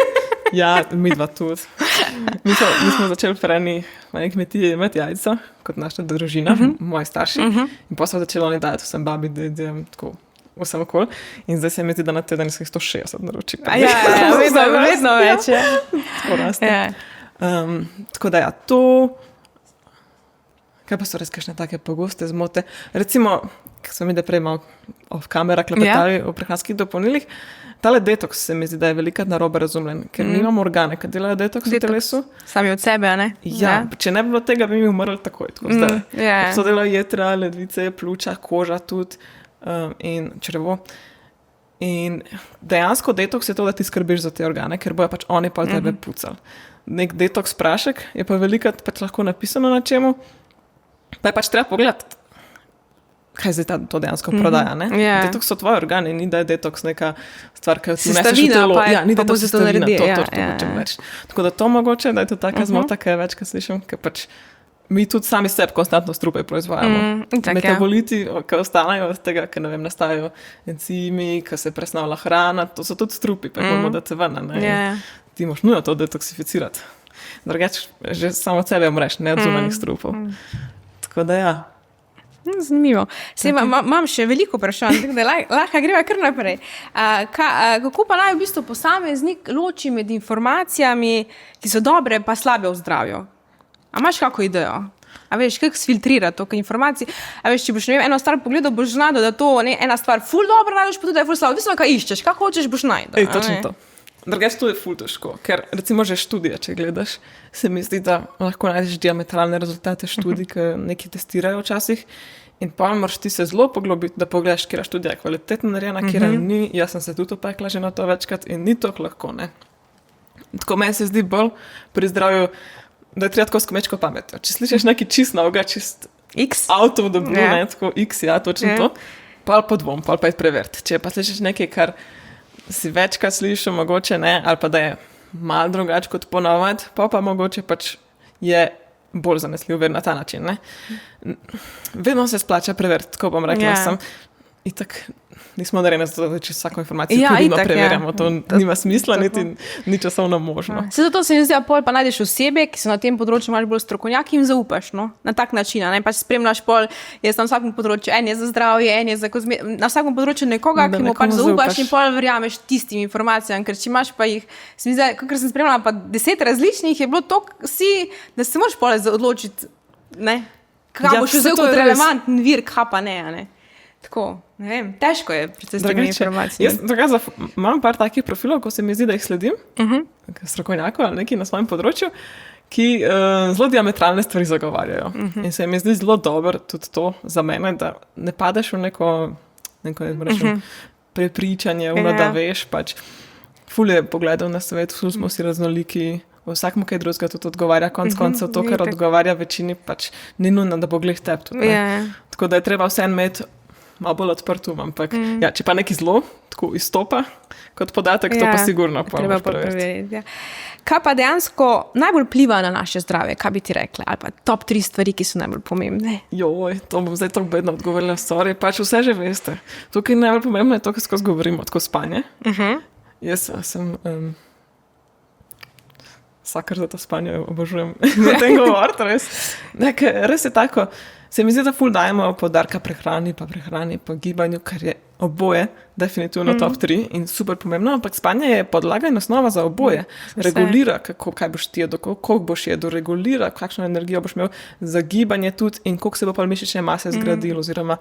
Ja, mi dva tudi. Mi smo začeli v eni kmetiji imeti jajca, kot naša družina, moji starši. In pa so začeli oni dajati vsem babi, dedjem, tako vsem okoli. In zdaj se mi zdi, da na teden se 160 naroči. Vedno več. Tako raste. Tako da to... Kaj pa so res kakšne take pogoste zmote? Recimo, ko smo mi da prej malo off kamera klepetali o prehranskih dopolnilih, tale detoks se mi zdi, da je velikrat narobe razumljen, ker mi imamo organe, ki delajo detoks v telesu. Sami od sebe, a ne? Ja, če ne bi bilo tega, bi mi umrli takoj. So delajo jetra, ledvice, pljuča, koža tudi in črevo. In dejansko detoks je to, da ti skrbiš za te organe, ker bojo pač oni pa tebe pucali. Nek detoks prašek je pa velikrat pač lahko napisano na čemu, pa je pač treba pogledati, kaj zdaj to dejansko prodaja. Detoks so tvoji organi, ni da je detoks neka stvar, ki ti neseš v telo. Ni da to sestavina, to hočem reči. Tako da to mogoče, da je to taka zmota, kaj več, kaj slišim, ker pač mi tudi sami sebi konstantno strupe proizvajamo. Metaboliti, ki ostanejo od tega, ker nastajajo encimi, ki se presnavlja hrana, to so tudi strupi, pa moramo dati ven. Ti moš nujno to detoksificirati. Drugače, že samo od sebe umreš, ne od zunanjih strupov. Tako da ja. Zanimivo. Imam še veliko vprašanj, tako da lahko greva kar naprej. Kako pa naj v bistvu posameznik loči med informacijami, ki so dobre pa slabe v zdravju? A imaš kako idejo? A veš, kako sfiltrira to informacije? A veš, če boš eno stvar pogledal, boš znal, da to ena stvar ful dobro najdeš, pa tudi je ful slabo. Odvisno, kaj iščeš, kaj hočeš, boš najdel. Točno to. Drugače, to je ful težko, ker recimo že študije, če gledaš, se mi zdi, da lahko najdeš diametralne rezultate študij, ki nekaj testirajo včasih in pa moraš ti se zelo poglobiti, da pogledaš, kjera študija je kvalitetno narejena, kjera ni. Jaz sem se tudi opekla že na to večkrat in ni tako lahko, Tako meni se zdi bolj pri zdravju, da je treba tako s kmečko pametjo. Če slišiš neki čist novega, čist avto v dobru, tako X, točno to, pa ali pa dvom, pa je preveriti. Če pa slišiš nekaj, kar si večkrat slišal, mogoče ne, ali pa da je malo drugače kot ponovadi, pa mogoče pač je bolj zanesljiv ver na ta način. Vedno se splača preveriti, tako bom rekla, sem itak nismo narejeni za to, da če vsako informacijo vidno preverjamo. To nima smisla, niti ni časovno možno. Se zato se mi zdi, pol pa najdeš osebe, ki so na tem področju malo bolj strokovnjaki in zaupaš, na tak način. Pač spremljaš pol, jaz na vsakem področju, en je za zdravje, en je za na vsakem področju nekoga, ki mu pač zaupaš in pol verjameš tistim informacijam, ker če imaš pa jih, se mi zdi, kakor sem spremljala, pa 10 različnih, je bilo to da se moraš pol odločiti, kaj boš vzel kot relevanten vir, kaj pa ne. Tako, ne vem, težko je predvsem s temi informacijami. Jaz imam par takih profilov, ko se mi zdi, da jih sledim, strokovnjakov ali neki na svojem področju, ki zelo diametralne stvari zagovarjajo. In se mi zdi zelo dobro tudi to za mene, da ne padeš v neko prepričanje, da veš, pač ful je pogledal na svet, ful smo si raznoliki, vsakmu kaj drugega tudi odgovarja, koncev to, kar odgovarja večini, pač ni nujno, da bo glih teb tudi. Tako da je treba vse imeti malo bolj odprt ampak ja, če pa neki zelo tako izstopa kot podatek, to pa sigurno treba preveriti. Ja. Kaj pa dejansko najbolj vpliva na naše zdravje, kaj bi ti rekla? Ali pa top 3 stvari, ki so najbolj pomembne? Joj, to bom zdaj tako bedno odgovorila, sorry, pač vse že veste. Tukaj najbolj pomembno je to, kar skozi govorimo, tako spanje. Jaz sem vsakar za to spanje obožujem na tem govoriti, res. Res je tako, se mi zdi, da ful dajemo poudarka prehrani, pa gibanju, kar je oboje definitivno top 3 in super pomembno, ampak spanje je podlaga in osnova za oboje. Regulira, kaj boš ti jedel, koliko boš jedel, regulira, kakšno energijo boš imel za gibanje tudi in koliko se bo pa mišične mase zgradilo, oziroma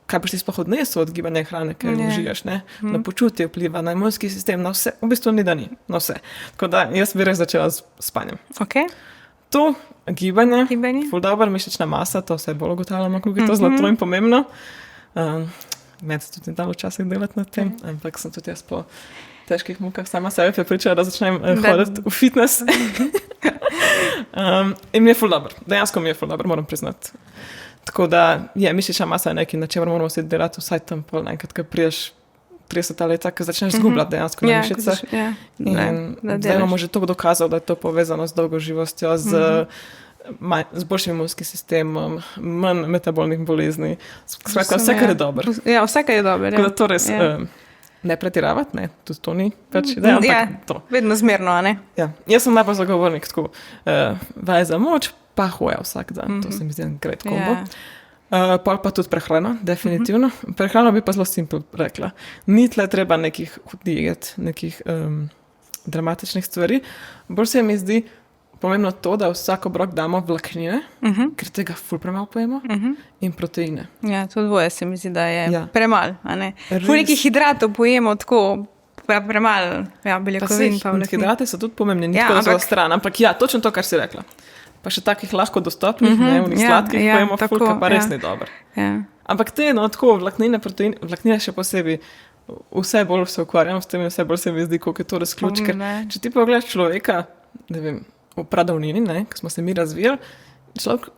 kaj boš ti sploh odnesel od gibanja hrane, ker užijaš, ne? Na počutje vpliva, na imunski sistem, na vse, v bistvu ni da ni, na vse. Tako da jaz bi res začela s spanjem. To gibanje. Ful dobro, mišična masa, to vse bolj ugotavljamo, koliko je to zlato in pomembno. Meni se tudi dalo včasih delati na tem, ampak sem tudi jaz po težkih mukah sama sebe prepričala, da začnem hoditi v fitness. In mi je ful dobro, dejansko mi je ful dobro, moram priznati. Tako da je mišična masa nekaj, na čemer moramo vsi delati vsaj tam pol enkrat, ko priješ 30 leta, ko začneš zgubljati dejansko na mišicah. In zdaj imamo že toliko dokazov, da je to povezano z dolgoživostjo, z boljšim imunskim sistemom, manj metabolnih bolezni. Skratka, vse, kar je dobro. Ja, vse, kar je dobro. Tako da to res ne pretiravati, ne, tudi to ni več ideja, ampak to. Vedno zmerno, a ne? Ja, jaz sem najbolj zagovornik tako vaj za moč, pa hoja vsak dan. To se mi zdi en great kombo. Pol pa tudi prehrana, definitivno. Prehrano bi pa zelo simpel rekla. Ni tle treba nekih diet, nekih dramatičnih stvari. Bolj se mi zdi pomembno to, da vsak obrok damo vlaknine, ker tega ful premalo pojemo, in proteine. Ja, to dvoje se mi zdi, da je premalo, a ne? Ful nekih hidratov pojemo tako premalo, beljakovin pa vlaknin. Hidrati so tudi pomembni, ni tako zelo stran, ampak ja, točno to, kar si rekla. Pa še takih lahko dostopnih, unih sladkih pojemo ful, kar pa res ni dobro. Ampak te, tako vlaknine, proteine, vlaknine še posebej, vse bolj se ukvarjam s tem, vse bolj se mi zdi, koliko je to res ključ, ker če ti pogledaš človeka, ne vem, v pradavnini, ko smo se mi razvijali, človek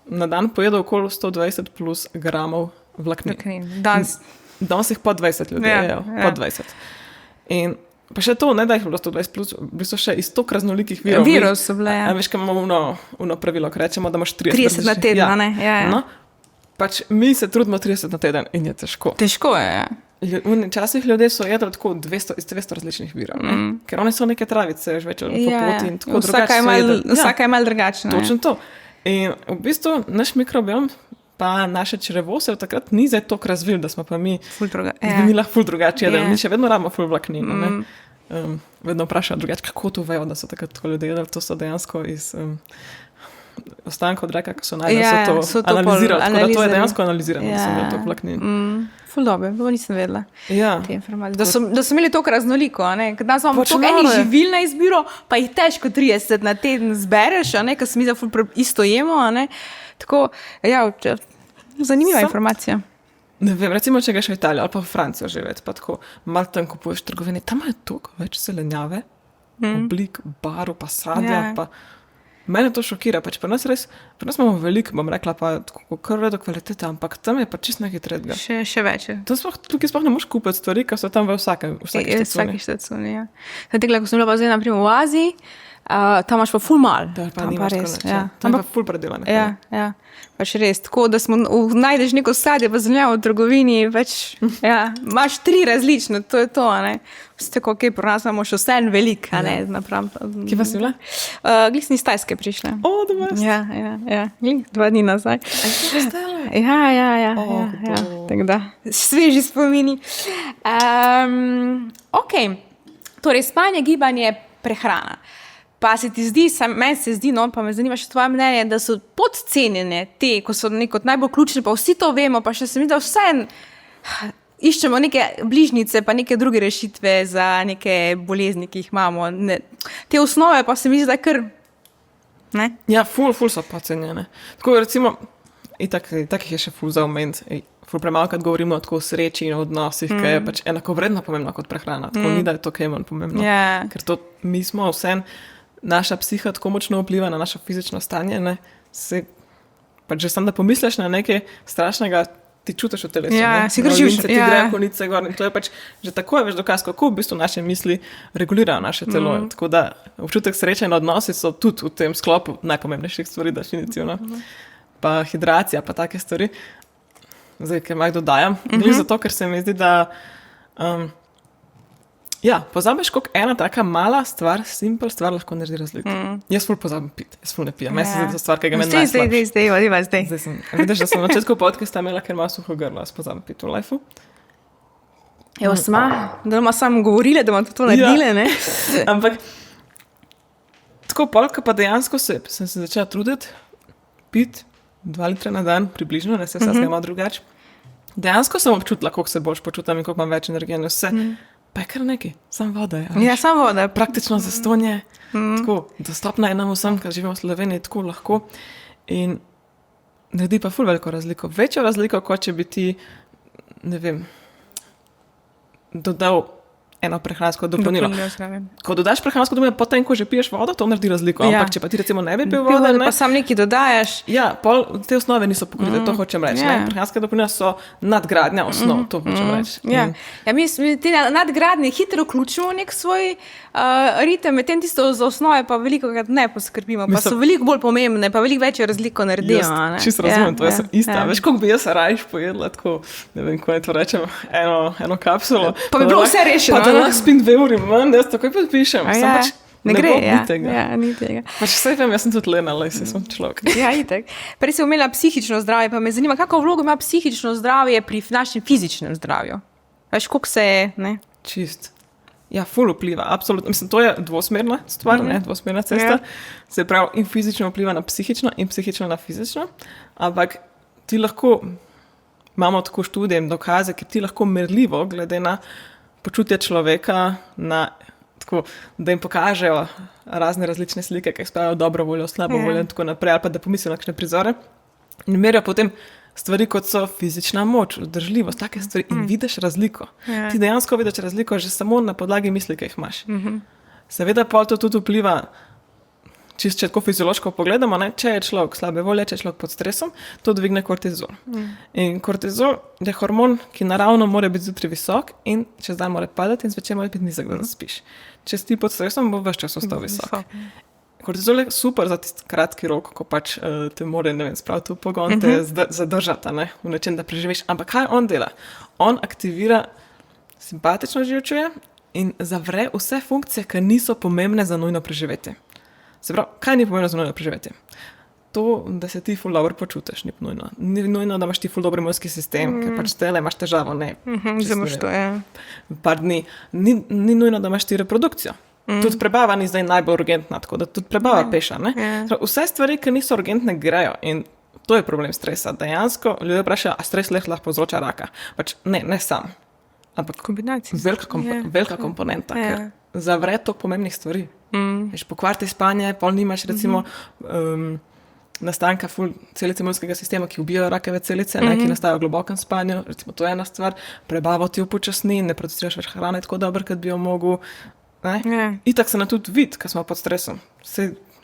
na dan pojede okoli 120 plus gramov vlaknin. Danes jih po 20 ljudi, po 20. In pa še to, ne da jih bilo 120 plus, v bistvu še iz toliko raznolikih virov. Virov so bile, ja. Veš, kaj imamo uno pravilo, ko rečemo, da imaš 30 na teden, ne? Ja. No, pač mi se trudimo 30 na teden in je težko. Težko je, ja. Včasih ljudje so jedli tako 200 različnih virov, ker one so neke travice, več ali popoti in tako drugače so jedli. Vsaka je malo drugačna. Točno to. In v bistvu naš mikrobiom pa naše črevo se v takrat ni zdaj toliko razvil, da smo pa mi zmenila ful drugače jedli. Mi še vedno rabimo ful vlaknin. Vedno vprašajo drugače, kako to vejo, da so takrat tako ljudje jedli. To so dejansko iz ostankov od reka, ko so najdel, so to analizirali. Tako da to je dejansko analizirano, da so imeli to vlaknin. Ful dobro, bo nisem vedela te informacije. Da so imeli toliko raznoliko, a ne? Danes imamo toliko enih živil na izbiro, pa jih težko 30 na teden zbereš, a ne? Ker se mi zdi, ful isto jemo, a ne? Tako, ja, zanimiva informacija. Ne vem, recimo, če greš v Italijo ali pa v Francijo živeti, pa tako malo tam kupuješ trgovine, tam je toliko več zelenjave, oblik, barv, pa sadja, pa mene to šokira, pač pri nas imamo veliko, bom rekla, pa kar redo kvalitete, ampak tam je pa čisto nekaj tretjega. Še več je. Tukaj sploh ne moš kupiti stvari, ker so tam v vsaki štacuni, ja. Zdaj, ko sem bila pa zdaj naprimer v Aziji, tam imaš pa ful mal. Tam pa res, ja. Tam pa ful predelane. Ja. Pač res, tako da najdeš neko sadje pa zelenjavo v trgovini, več, ja, imaš 3 različne, to je to, a ne. Vse tako, pri nas imamo še vse en velik, a ne. Kje pa si bila? Glih sem iz Tajske prišla. Doma. Ja, glih 2 dni nazaj. Ja. Tako da, sveži spomini. Torej, spanje, gibanje, prehrana. Pa se ti zdi, meni se zdi, pa me zanima še tvoje mnenje, da so podcenjene te, ko so neko najbolj ključne, pa vsi to vemo, pa še se mi da vse iščemo neke bližnjice, pa neke druge rešitve za neke bolezni, ki jih imamo. Te osnove pa se mi zdi, kar, ne? Ja, ful so podcenjene. Tako recimo, takih je še ful za omeniti. Ful premalo, kad govorimo o sreči in odnosih, ki je pač enako vredno pomembno kot prehrana. Tako ni, da je to kaj manj pomembno. Ker to mi smo vsem, naša psiha tako močno vpliva na naše fizično stanje, ne? Pač že sam, da pomisliš na nekaj strašnega, ti čutiš v telesu. Si gržiš. Ti grejo konice gor in to je pač že tako veš dokaz, kako v bistvu naše misli regulirajo naše telo. Tako da občutek sreče in odnosi so tudi v tem sklopu najpomembnejših stvari, definitivno. Pa hidracija, pa take stvari. Zdaj, ker malo dodajam. Zato, ker se mi zdi, da pozabiš, koliko ena taka mala stvar, simpel stvar lahko naredi razliko. Jaz ful pozabim piti, jaz ful ne pijem. Meni se zdi, da je stvar, ki ga meni najslabše. Zdaj. Vidiš, da sem na začetku podcasta imela, ker malo suho grlo, jaz pozabim piti v lifeu. Evo sma, da ima samo govorile, da ima to naredile, ne? Ampak tako polka pa dejansko sem se začela truditi piti 2 litra na dan, približno, ne se vsega malo drugače. Dejansko sem občutila, koliko se boljš počutam in koliko imam več energije in vse. Pa je kar nekaj, samo voda je. Ja, samo voda. Praktično zastonje, tako dostopna je nam vsem, ker živimo v Sloveniji, tako lahko. In naredi pa ful veliko razliko. Večjo razliko, kot če bi ti, ne vem, dodal eno prehransko dopolnilo. Ko dodaš prehransko dopolnilo, potem, ko že piješ vodo, to naredi razliko. Ampak če pa ti recimo ne bi pil vode, pa sam nekaj dodajaš. Ja, te osnove niso pokrite, to hočem reči. Prehranska dopolnila so nadgradnja osnov, to hočem reči. Mi te nadgradnje hitro vključimo v nek svoj ritem, medtem tisto za osnove pa velikokrat ne poskrbimo, pa so veliko bolj pomembne, pa veliko večjo razliko naredijo. Čisto razumem, to je ista. Veš, koliko bi jaz rajš pojedla, tako, ne vem, ko je to rečem, eno kapsulo. Pa bi bilo vse rešeno. Pa da lahko spim 2 uri manj, jaz takoj podpišem. Ne gre, ni tega. Pač vse vem, jaz sem tudi lena, se sem človek. Ja, itak. Prej si omenila psihično zdravje, pa me zanima, kako vlogo ima psihično zdravje pri našem fizičnem zdravju? Veš, koliko se je, ne? Čist. Ja, ful vpliva, absolutno. Mislim, to je dvosmerna stvar, ne, dvosmerna cesta. Se pravi, in fizično vpliva na psihično in psihično na fizično, ampak ti lahko, imamo tako študije in dokaze, ker ti lahko merljivo, glede na počutje človeka, tako, da jim pokažejo razne različne slike, ki spravijo dobro voljo, slabo voljo in tako naprej, ali pa da pomislijo na kakšne prizore in merijo potem stvari, kot so fizična moč, vzdržljivost, take stvari in vidiš razliko. Ti dejansko vidiš razliko že samo na podlagi misli, ki jih imaš. Seveda pa to tudi vpliva, če tako fiziološko pogledamo, ne, če je človek slabe volje, če je človek pod stresom, to dvigne kortizol. In kortizol je hormon, ki naravno mora biti zjutraj visok in čez dan mora padati in zvečer mora biti nizek, da zaspiš. Če si pod stresom, bo ves čas ostal visok. Kortizol je super za tisti kratki rok, ko pač te more, ne vem, spraviti v pogon, te zadržati, ne, v nečem, da preživiš. Ampak kaj on dela? On aktivira simpatično živčevje in zavre vse funkcije, ki niso pomembne za nujno preživetje. Se pravi, kaj ni pomembno za nujno preživetje? To, da se ti ful dobro počutiš, ni nujno. Ni nujno, da imaš ti ful dobro imunski sistem, ker pač tele imaš težavo, ne. Zamoš to, ja. Par dni. Ni nujno, da imaš ti reprodukcijo. Tudi prebava ni zdaj najbolj urgentna, tako da tudi prebava peša, ne. Vse stvari, ki niso urgentne, grejo in to je problem stresa. Dejansko ljudje vprašajo, a stres lahko povzroča raka. Pač ne sam. Ampak velika komponenta, ker zavre toliko pomembnih stvari. Veš, pokvarite spanje, pol nimaš recimo nastanka celice imunskega sistema, ki ubijajo rakave celice, ki nastajajo v globokem spanju, recimo to je ena stvar, prebavo ti upočasni, ne produciraš več hrane tako dobro, kot bi jo mogel. Itak se na tudi vid, ko smo pod stresom.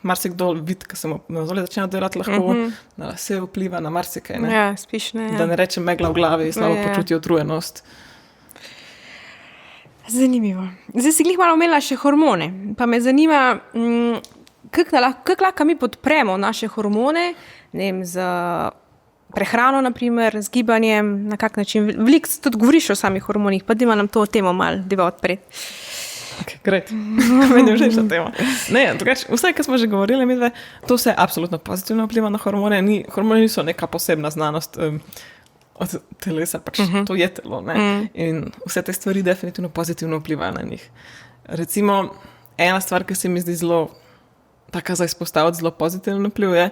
Marsikdo vid, ko se mu nazole začne delati lahko, na vse vpliva, na marsikaj. Ja, spiš, ne. Da ne rečem megla v glavi, slabo počuti utrujenost. Zanimivo. Zdaj si glih malo omenila še hormone. Pa me zanima, kako lahko mi podpremo naše hormone, ne vem, z prehrano, naprimer, z gibanjem, na kak način. Veliko tudi govoriš o samih hormonih, pa dima nam to temo malo, deva odpred. Ok, great. Meni je všeč ta tema. Ne, drugače, vse, kar smo že govorili, midve, to vse absolutno pozitivno vpliva na hormone. Hormoni niso neka posebna znanost od telesa, pač to je telo, ne. In vse te stvari definitivno pozitivno vplivajo na njih. Recimo, ena stvar, ki se mi zdi zelo taka za izpostaviti, zelo pozitivno vpliv je,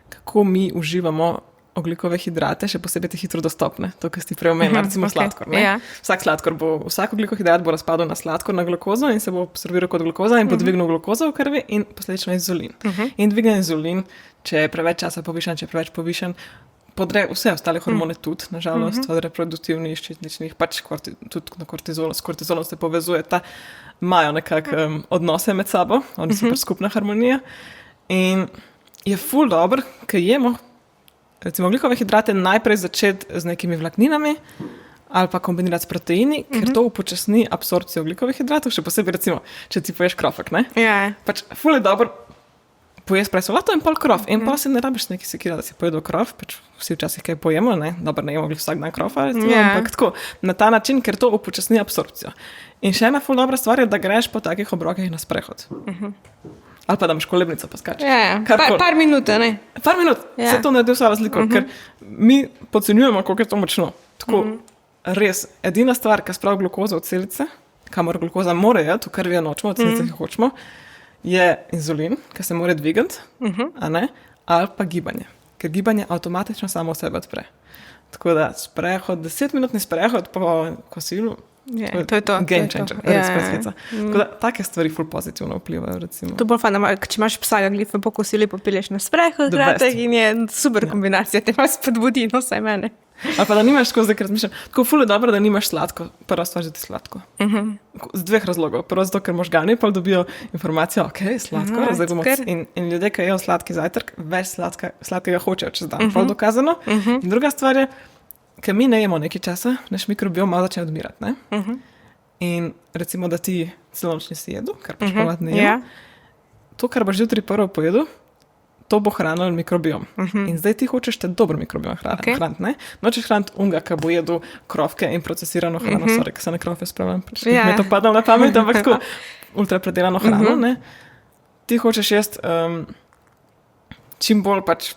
kako mi uživamo ogljikove hidrate, še posebej te hitro dostopne. To, kar si prej omenila, recimo sladkor. Ne? Vsak ogljikohidrat bo razpadel na sladkor, na glukozo in se bo absorbiral kot glukoza in bo dvignil glukozo v krvi in posledično inzulin. In dvigne inzulin, če je preveč časa povišen, če je preveč povišen, podre vse ostale hormone tudi, nažalost, od reproduktivnih, ščitničnih, pač tudi na kortizolu. S kortizolom se povezuje, imajo nekako odnose med sabo, oni so pač skupna harmonija. In je ful dobro, ker jemo recimo ogljikove hidrate najprej začeti z nekimi vlakninami ali pa kombinirati s proteini, ker to upočasni absorpcijo ogljikovih hidratov, še posebej recimo, če ti poješ krofek, ne? Pač ful je dobro pojesti prej solato in pol krof. In pa se ne rabiš neki sekira, da si pojedel krof, pač vsi včasih kaj pojemo, ne? Dobro, ne jemo vsak dan krofa, recimo, ampak tako, na ta način, ker to upočasni absorpcijo. In še ena ful dobra stvar je, da greš po takih obrokih na sprehod. Ali pa da imaš kolebnico pa skačeš. Par minut, ne? Par minut, se to naredi vsa razliko, ker mi podcenjujemo, koliko je to močno. Tako, res, edina stvar, ki spravi glukozo v celice, kamor glukoza mora jeti, v krvi nočemo, v celicah jo hočemo, je inzulin, ki se mora dvigati, ali pa gibanje. Ker gibanje avtomatično samo sebe odpre. Tako da sprehod, 10-minutni sprehod po kosilu, to je to. Game changer, res presveca. Tako da take stvari ful pozitivno vplivajo, recimo. To bolj fajn, če imaš psa, ga glifno po kosilu popelješ na sprehod, kratek in je super kombinacija, te malo spodbudi, no vsaj mene. Ali pa da nimaš skozi, ker razmišljam, tako ful je dobro, da nimaš sladko. Prva stvar, že ti sladko. Z dveh razlogov. Prvo zato, ker možgani pa dobijo informacijo, ok, sladko, zdaj bomo in ljudje, ki jejo sladki zajtrk, več sladkega hočejo čez dan. Pol dokazano. In druga stvar je, ker mi ne jemo nekaj časa, naš mikrobiom malo začne odmirati, ne? In recimo, da ti celo noč nisi jedel, kar pač ponavadi ne jemo. To, kar boš jutri prvo pojedel, to bo hranil mikrobiom. In zdaj ti hočeš te dobro mikrobiom hraniti, ne? Nočeš hraniti unga, ki bo jedel krofke in procesirano hrano, sorry, ki se na krofe spravljam, pač mi je to padalo na pamet, ampak tako ultrapredelano hrano, ne? Ti hočeš jesti čim bolj pač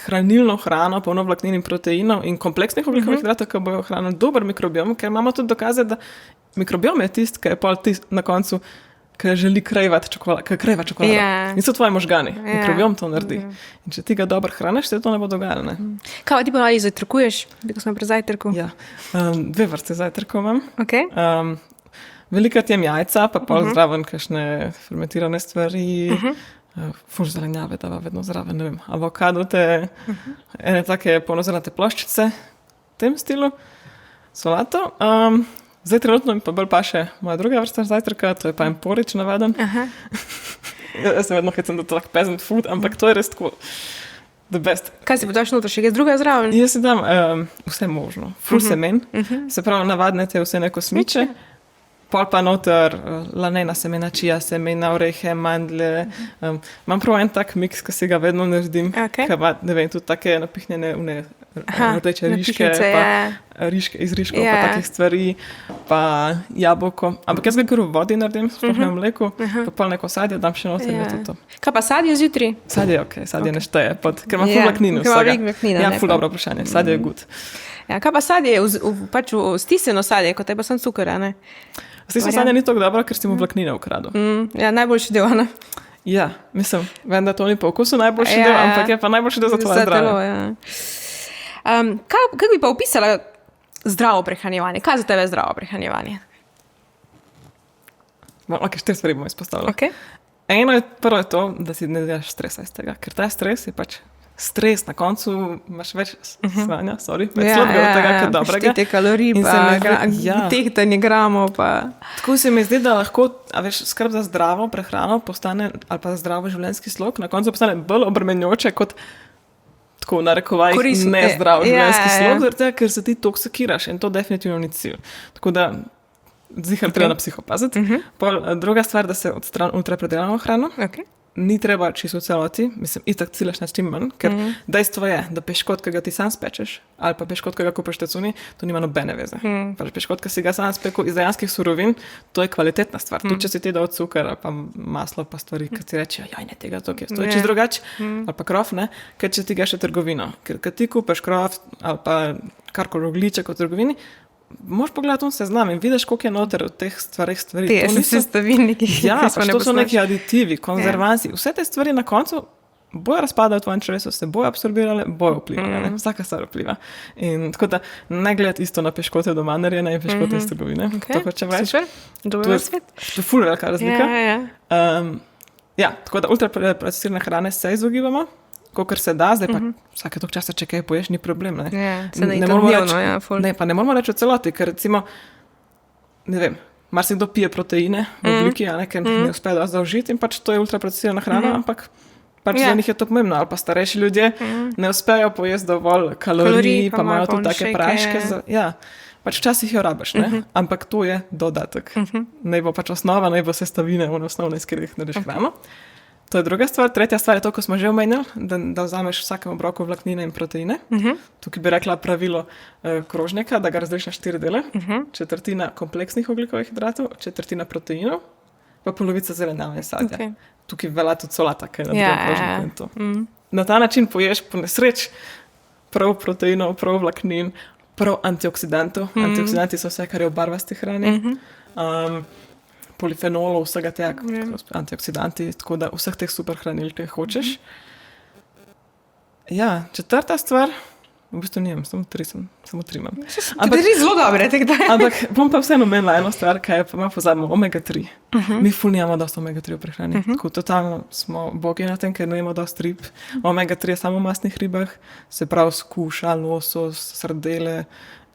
hranilno hrano, polno vlaknin in proteinov in kompleksnih ogljikovih hidratov, ki bojo hranili dober mikrobiom, ker imamo tudi dokaze, da mikrobiom je tisti, ki je pol tist na koncu, ki želi krejvati čokolado. Niso tvoji možgani. Mikrobiom to naredi. In če ti ga dobro hraniš, se to ne bo dogajalo, ne? Kaj ti ponavadi zajtrkuješ? Biko smo pri zajtrku. Ja. Dve vrste zajtrkov imam. Velikrat jem jajca, pa pol zraven kakšne fermentirane stvari, ful zelenjave dava vedno zraven, ne vem, avokado ene take polnozrnate ploščice v tem stilu, solato. Zdaj trenutno mi pa bolj paše moja druga vrsta zajtrka, to je pa en porič navaden. Jaz se vedno hecam, da to lahko peasant food, ampak to je res tako the best. Kaj si podaš noter, še kaj druga zraven? Jaz si dam vse možno, ful semen, se pravi navadne te vse neko smiče, pol pa noter lanejna semena, čija semena, orehe, mandlje. Imam prav en tak miks, ki si ga vedno naredim, ki ima, ne vem, tudi take napihnjene rdeče riške, pa iz riškov, pa takih stvari, pa jabolko. Ampak jaz ga kar v vodi naredim, sploh ne v mleku, pa pol neko sadje dam še noter, je to to. Kaj pa sadje zjutraj? Sadje je okej, sadje ne šteje, ker ima ful vlaknin vsega. Ja, ful dobro vprašanje, sadje je good. Ja, kaj pa sadje, pač v stiseno sadje, kot je pa sem cukor, ne? Stisno sadje ni tako dobro, ker si mu vlaknine ukradel. Ja, najboljši del, ne? Ja, mislim, vem, da to ni po okusu najboljši del, ampak je pa najboljši del za tvoje zdravje. Kako bi pa opisala zdravo prehranjevanje? Kaj za tebe je zdravo prehranjevanje? Ok, 4 stvari bomo izpostavili. Prvo je to, da si ne delaš stresa iz tega, ker ta stres je pač stres, na koncu imaš več sranja, več sladkega od tega, kot dobrega. Štite kalorij, pa tehtanje gramov, pa... Tako se mi zdi, da lahko, skrb za zdravo prehrano postane, ali pa za zdravo življenjski slog, na koncu postane bolj obremenjujoče kot tako v narekovajih nezdrav življenjski slog, ker se ti toksikiraš in to definitivno ni cilj. Tako da zihar treba na psiho paziti. Druga stvar, da se odstrani ultrapredelano hrano. Ni treba čisto v celoti, mislim, itak ciljaš na čim manj, ker dejstvo je, da peškot, ki ga ti sam spečeš, ali pa peškot, ki ga kupiš v tecuni, to nima nobene veze. Peškot, ki si ga sam spekel iz dejanskih surovin, to je kvalitetna stvar. Tudi če si ti dal cukor, ali pa maslo, pa stvari, ki ti rečejo, jaj, ne tega, to je čisto drugače, ali pa krof, ne, ker če ti ga še trgovino. Ker ti kupiš krof, ali pa karkoli ogliček v trgovini, moš pogledati se znam in vidiš, koliko je noter v teh stvari. Te sestavine, ki ja, pač to so neki aditivi, konzervansi. Vse te stvari na koncu bojo razpadali v tvojem črevesu, se bojo absorbirale, bojo vplivali. Vsaka stvar vpliva. In tako da ne gledati isto na peškote doma narejene in peškote iz trgovine. To hoče več. To je ful velika razlika. Ja, tako da ultraprocesirane hrane se izogibamo, kolikor se da, zdaj pa vsake toliko časa, če kaj poješ, ni problem. Ne moramo reči v celoti, ker recimo, ne vem, marsikdo pije proteine v obliki, ker ne uspe da zaužiti in pač to je ultraprocesirana hrana, ampak Pač za njih je to pomembno, ali pa starejši ljudje ne uspejo pojesti dovolj kalorij, pa imajo tudi take praške. Pač včasih jo rabiš, ampak to je dodatek. Naj bo pač osnova, naj bo sestavine, osnovne, iz katerih narediš hrano. To je druga stvar. Tretja stvar je to, ko smo že omenjali, da vzameš v vsakem obroku vlaknine in proteine. Tukaj bi rekla pravilo krožnika, da ga razdeliš na 4 dele. Četrtina kompleksnih ogljikovih hidratov, četrtina proteinov, pa polovica zelenjave in sadja. Tukaj velja tudi solata, kaj je na drugem krožniku in to. Na ta način poješ po nesreč prav proteinov, prav vlaknin, prav antioksidantov. Antioksidanti so vse, kar je v barvasti hrani. Polifenolov, vsega tega, antioksidanti, tako da vseh teh super hranil, ki hočeš. Ja, četrta stvar, v bistvu nijem, samo tri imam. Ampak tri zelo dobre, tako da. Ampak bom pa vseeno omenila eno stvar, kaj je pa malo pozabimo, omega-3. Mi ful nijamo dosti omega-3 v prehrani. Tako totalno smo bogi na tem, ker ne jemo dosti rib. Omega-3 je samo v mastnih ribah, se pravi skuša, losos, sardele.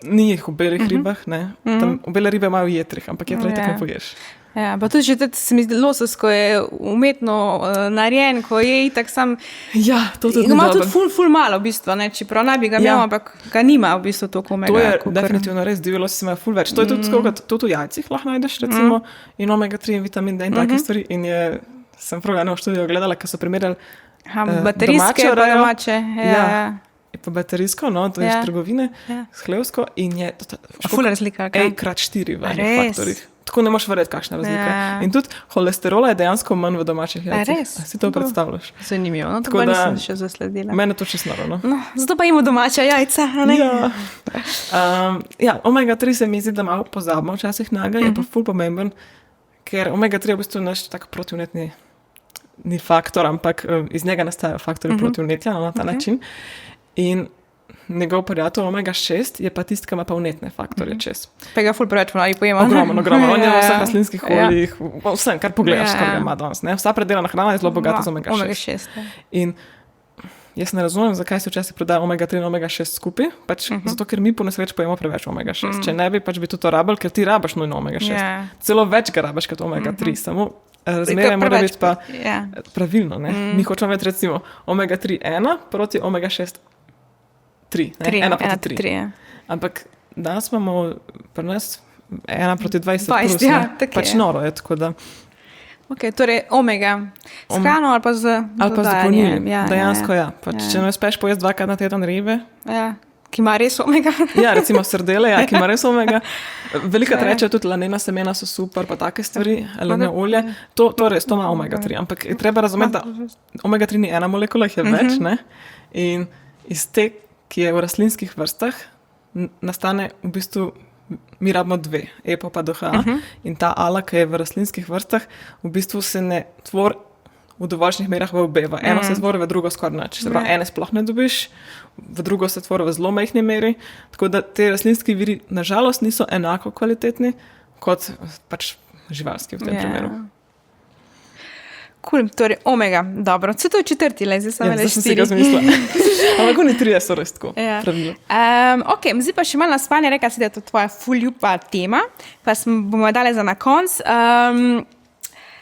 Ni jih v belih ribah, ne. Tam bele ribe imajo v jetrih, ampak jetre tako ne poješ. Ja, pa tudi že se mi zdi losos, ko je umetno narejen, ko je itak sam... Ja, to tudi ima tudi ful malo v bistvu, ne, čeprav naj bi ga imel, ampak ga nima v bistvu toliko omega. To je definitivno res, divji losi imajo ful več. To je tudi v jajcih lahko najdeš, recimo, in omega-3 in vitamin D in take stvari. In sem prav eno študijo gledala, ko so primerjali baterijske pa domače. Pa baterijsko, to je iz trgovine, s hlevsko in je ful razlika. krat 4 v faktorjih. Tako ne moš verjeti, kakšna razlika. In tudi holesterola je dejansko manj v domačih jajcih. Si to predstavljaš? Zanimivo, tako da nisem še zasledila. Mene to čisto noro, zato pa imamo domača jajca, ne? Omega-3 se mi zdi, da malo pozabimo včasih naga, je pa ful pomemben, ker omega-3 je v bistvu naš tak protivnetni ni faktor, ampak iz njega nastajajo faktori protivnetja na ta način. In njegov prijatelj omega-6 je pa tisti, ki ima pa vnetne faktorje čez. Pa ga ful preveč malo pojema. Ogromno. On je v vseh rastlinskih oljih, vsem, kar pogledaš, kar ga ima danes. Vsa predelana hrana je zelo bogata z omega-6. In jaz ne razumem, zakaj se včasih prodaja omega-3 in omega-6 skupaj, pač zato, ker mi po nesreč pojemo preveč omega-6. Če ne bi, pač bi tudi to rabili, ker ti rabiš nujno omega-6. Celo več ga rabiš kot omega-3, samo razmerje mora biti pa pravilno. Mi hočemo več, recimo, omega-3 1 proti omega-6 3, 1 proti 3. Ampak danes imamo pri nas 1 proti 20 plus, pač noro je, tako da. Ok, torej omega s hrano ali pa z dodajanjem. Dejansko pač, če ne uspeš pojesti 2-krat na teden ribe. Ki ima res omega. Recimo sardele, ki ima res omega. Velikrat rečejo tudi lanena semena so super, pa take stvari, laneno olje. To res, to ima omega-3. Ampak je treba razumeti, da omega-3 ni ena molekula, jih je več, ne? In iz te, ki je v rastlinskih vrstah, nastane v bistvu, mi rabimo 2, EPA pa DHA, in ta ala, ki je v rastlinskih vrstah, v bistvu se ne tvori v dovoljšnih merah v obe. V eno se tvori, v drugo skoraj nič. Se pravi, ene sploh ne dobiš, v drugo se tvori v zelo majhni meri, tako da te rastlinski viri nažalost niso enako kvalitetni kot pač živalski v tem primeru. Cool, torej omega, dobro. Co to je četrti, zdaj sem le 4. Zdaj sem si ga zmislila. Ampak oni 3 so res tako. Ok, zdaj pa še malo na spanje, rekla si, da je to tvoja ful ljuba tema, pa bomo dali za na konc.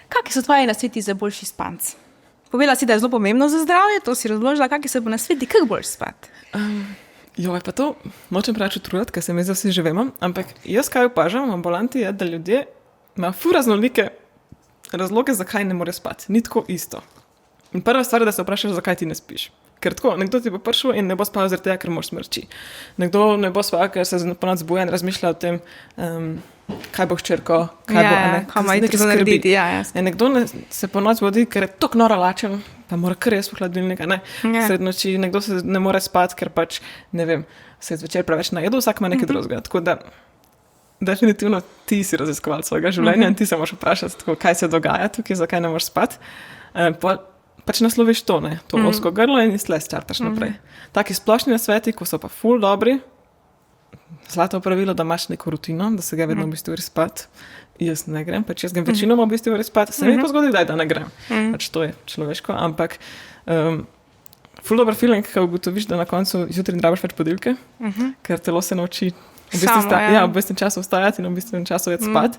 Kakšni so tvoji nasveti za boljši spanc? Povedala si, da je zelo pomembno za zdravje, to si razložila, kakšni so nasveti, kako boljš spati? Pa to močem preveč utruditi, ker se mi zdaj vsi že vemo, ampak jaz kaj opažam v ambulanti je, da ljudje imajo ful raznolike razloge, zakaj ne more spati. Ni tako isto. In prva stvar je, da se vprašaš, zakaj ti ne spiš. Ker tako, nekdo ti bo prišel in ne bo spal zaradi tega, ker moraš smrči. Nekdo ne bo spal, ker se ponoči zbuja in razmišlja o tem, kaj bo hčerko, kaj bo nekaj skrbiti. Nekdo se ponoči zbudi, ker je tako noro lačen, pa mora kar jaz v hladilnika, sred noči. Nekdo se ne more spati, ker pač, ne vem, se je zvečer preveč najedel, vsak ima nekaj drugega. Tako da definitivno ti si raziskoval svojega življenja in ti se moraš vprašati, tako, kaj se dogaja tukaj, zakaj ne moreš spati. Pač nasloviš to, to ozko grlo in slej startaš naprej. Taki splošni nasveti, ko so pa ful dobri, zlato pravilo, da imaš neko rutino, da se ga vedno v bistvu gre spati. Jaz ne grem, pač jaz grem večinoma v bistvu gre spati. Se mi pa zgodi, da ne grem. Pač to je človeško, ampak ful dober feeling, ko ugotoviš, da na koncu zjutraj ne rabiš več budilke, ker telo se nauči v bistvu času vstajati in v bistvu času je spati.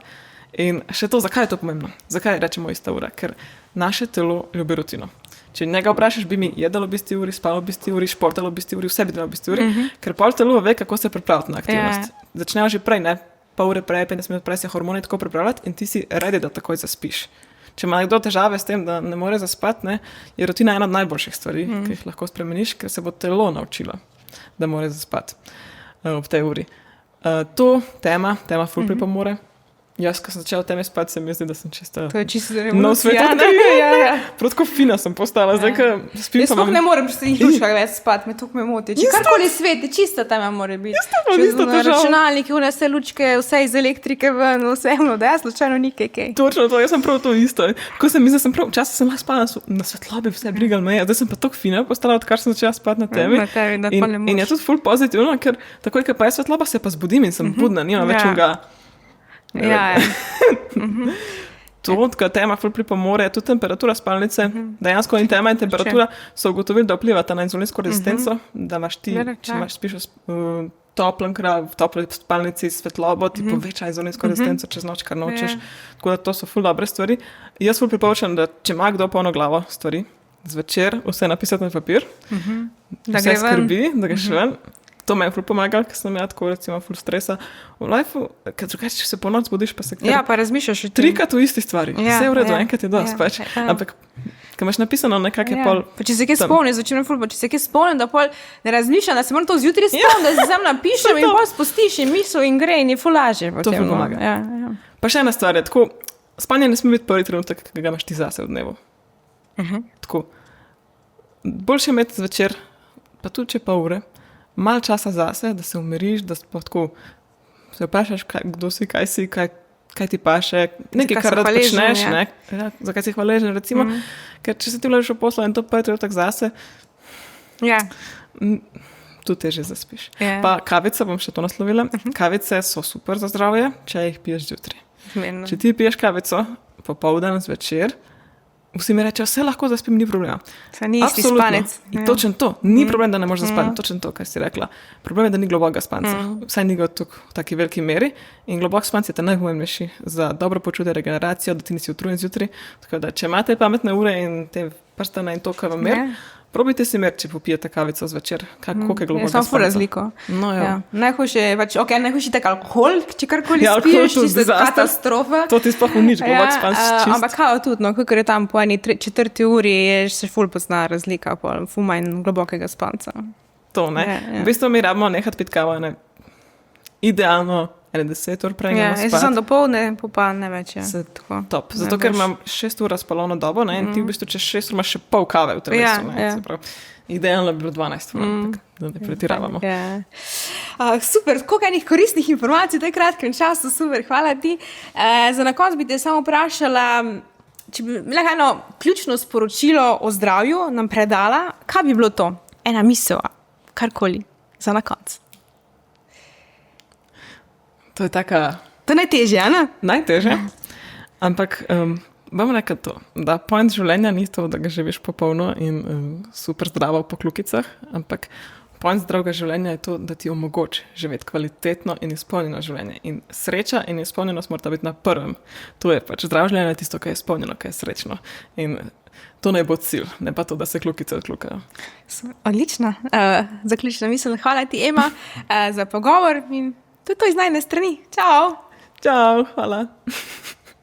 In še to, zakaj je to pomembno? Zakaj rečemo ista ura? Ker naše telo ljubi rutino. Če njega vprašaš, bi mi jedel v isti uri, spal v isti uri, športal v isti uri, vse bi delal v isti uri, ker pol telo ve, kako se pripraviti na aktivnost. Začnejo že prej, ne, pol ure prej, 15 minut prej se hormoni tako pripravljati in ti si redi, da takoj zaspiš. Če ima nekdo težave s tem, da ne more zaspati, ne, je rutina ena od najboljših stvari, ki jih lahko spremeniš, ker se bo telo naučilo, da more zaspati ob tej uri. To tema ful pripomore. Jaz, ko sem začela teme spati, se mi zdi, da sem čisto... To je čisto revolucionarno. Prav tako fina sem postala. Zdaj, ko spim, jaz ne morem pri ključkah več spati, me tukaj me moti. Če karkoli sveti, čista tema mora biti. Če na računalniki, vse lučke, vse iz elektrike ven, vse da jaz slučajno nikaj kaj. Točno to, jaz sem prav to isto. Ko sem mislila, včasih sem lahko spala na svetlobi, vse brigal me je. Zdaj sem pa tako fina postala, odkar sem začela spati na temi. In je tudi ful pozitivno, ker takoj, ko pa je svetloba, se pa zbudim in sem budna, nimam več unga. To, ko tema ful pripomore, je tudi temperatura spalnice. Dejansko in tema in temperatura so ugotovili, da vplivata na inzulinsko rezistenco, da imaš ti, če spiš v toplem kraju, v topli spalnici svetlobo, ti poveča inzulinsko rezistenco čez noč, kar nočeš. Tako da to so ful dobre stvari. Jaz ful priporočam, da če ima kdo polno glavo stvari, zvečer vse napisati na papir, vse skrbi, da ga še ven. To me je ful pomagalo, ker sem imela tako recimo ful stresa v lifeu, ker drugače, če se po noč zbudiš, pa se pa razmišljaš o tem. Trikrat v isti stvari. Vse je v redu, enkrat je dosti pač. Ampak, ko imaš napisano nekak je pol... Pa če se kaj spomnim, začinem ful, pa če se kaj spomnim, da pol ne razmišljam, da se moram to zjutraj spomnim, da se sam napišem in pol spustiš in misel in gre in je ful lažje. To ful pomaga. Pa še ena stvar je, tako, spanje ne sme biti prvi trenutek, ki ga imaš ti zase v dnevu. Tako, boljše imeti zvečer, pa tudi če pa ure, malo časa zase, da se umiriš, da tako se vprašaš, kdo si, kaj ti paše, nekaj, kar rad počneš, zakaj si hvaležen, recimo, ker če se ti vležeš v posla in to pa je trenutek zase, tu težje zaspiš. Pa kavice, bom še to naslovila, kavice so super za zdravje, če jih piješ zjutraj. Če ti piješ kavico popoldan zvečer, vsi mi rečejo, vse lahko zaspim, ni problema. Saj ni isti spanec. Točno to. Ni problem, da ne moreš zaspati. Točno to, kar si rekla. Problem je, da ni globokega spanca. Vsaj ni ga v taki veliki meri. In globok spanc je ta najpomembnejši za dobro počutje, regeneracijo, da ti nisi utrujen zjutraj. Tako da, če imate pametne ure in te prstane in to, kar vam mer, probajte si mer, če popijete kavico zvečer. Koliko je globokega spanca. Samo ful razliko. No, ja. Najhujše je, najhujši tak alkohol, če karkoli spiješ, čisto katastrofa. To ti sploh nič, globok spanc čist. Ampak kao tudi, kakor je tam po eni četrti uri, je se ful pozna razlika, ful manj globokega spanca. To, ne. V bistvu mi rabimo nehati piti kavo, ne. Idealno 10 ur prej gremo spati. Jaz sem dopoldne, pa ne več. Top. Zato, ker imam 6 ur razpalovno dobo, ne, in ti v bistvu čez 6 ur imaš še pol kave v telesu. Idealno bi bilo 12 ur, da ne pretiravamo. Super, koliko enih koristnih informacij v tej kratkem času, super, hvala ti. Za na konec bi te samo vprašala, če bi imela eno ključno sporočilo o zdravju nam predala, kaj bi bilo to? Ena misel, karkoli, za na konec. To je taka... To je najtežje, ne? Najtežje. Ampak bom rekel to, da point življenja ni to, da ga živiš popolno in super zdravo po klukicah, ampak point zdravega življenja je to, da ti omogoči živeti kvalitetno in izpolnjeno življenje. In sreča in izpolnjenost mora biti na prvem. To je pač zdravo življenje, tisto, kaj je izpolnjeno, kaj je srečno. In to naj bo cilj, ne pa to, da se klukice odklukajo. Odlično. Zaključna misel. Hvala ti, Ema, za pogovor in to je to iz najne strani. Čau! Čau, hvala.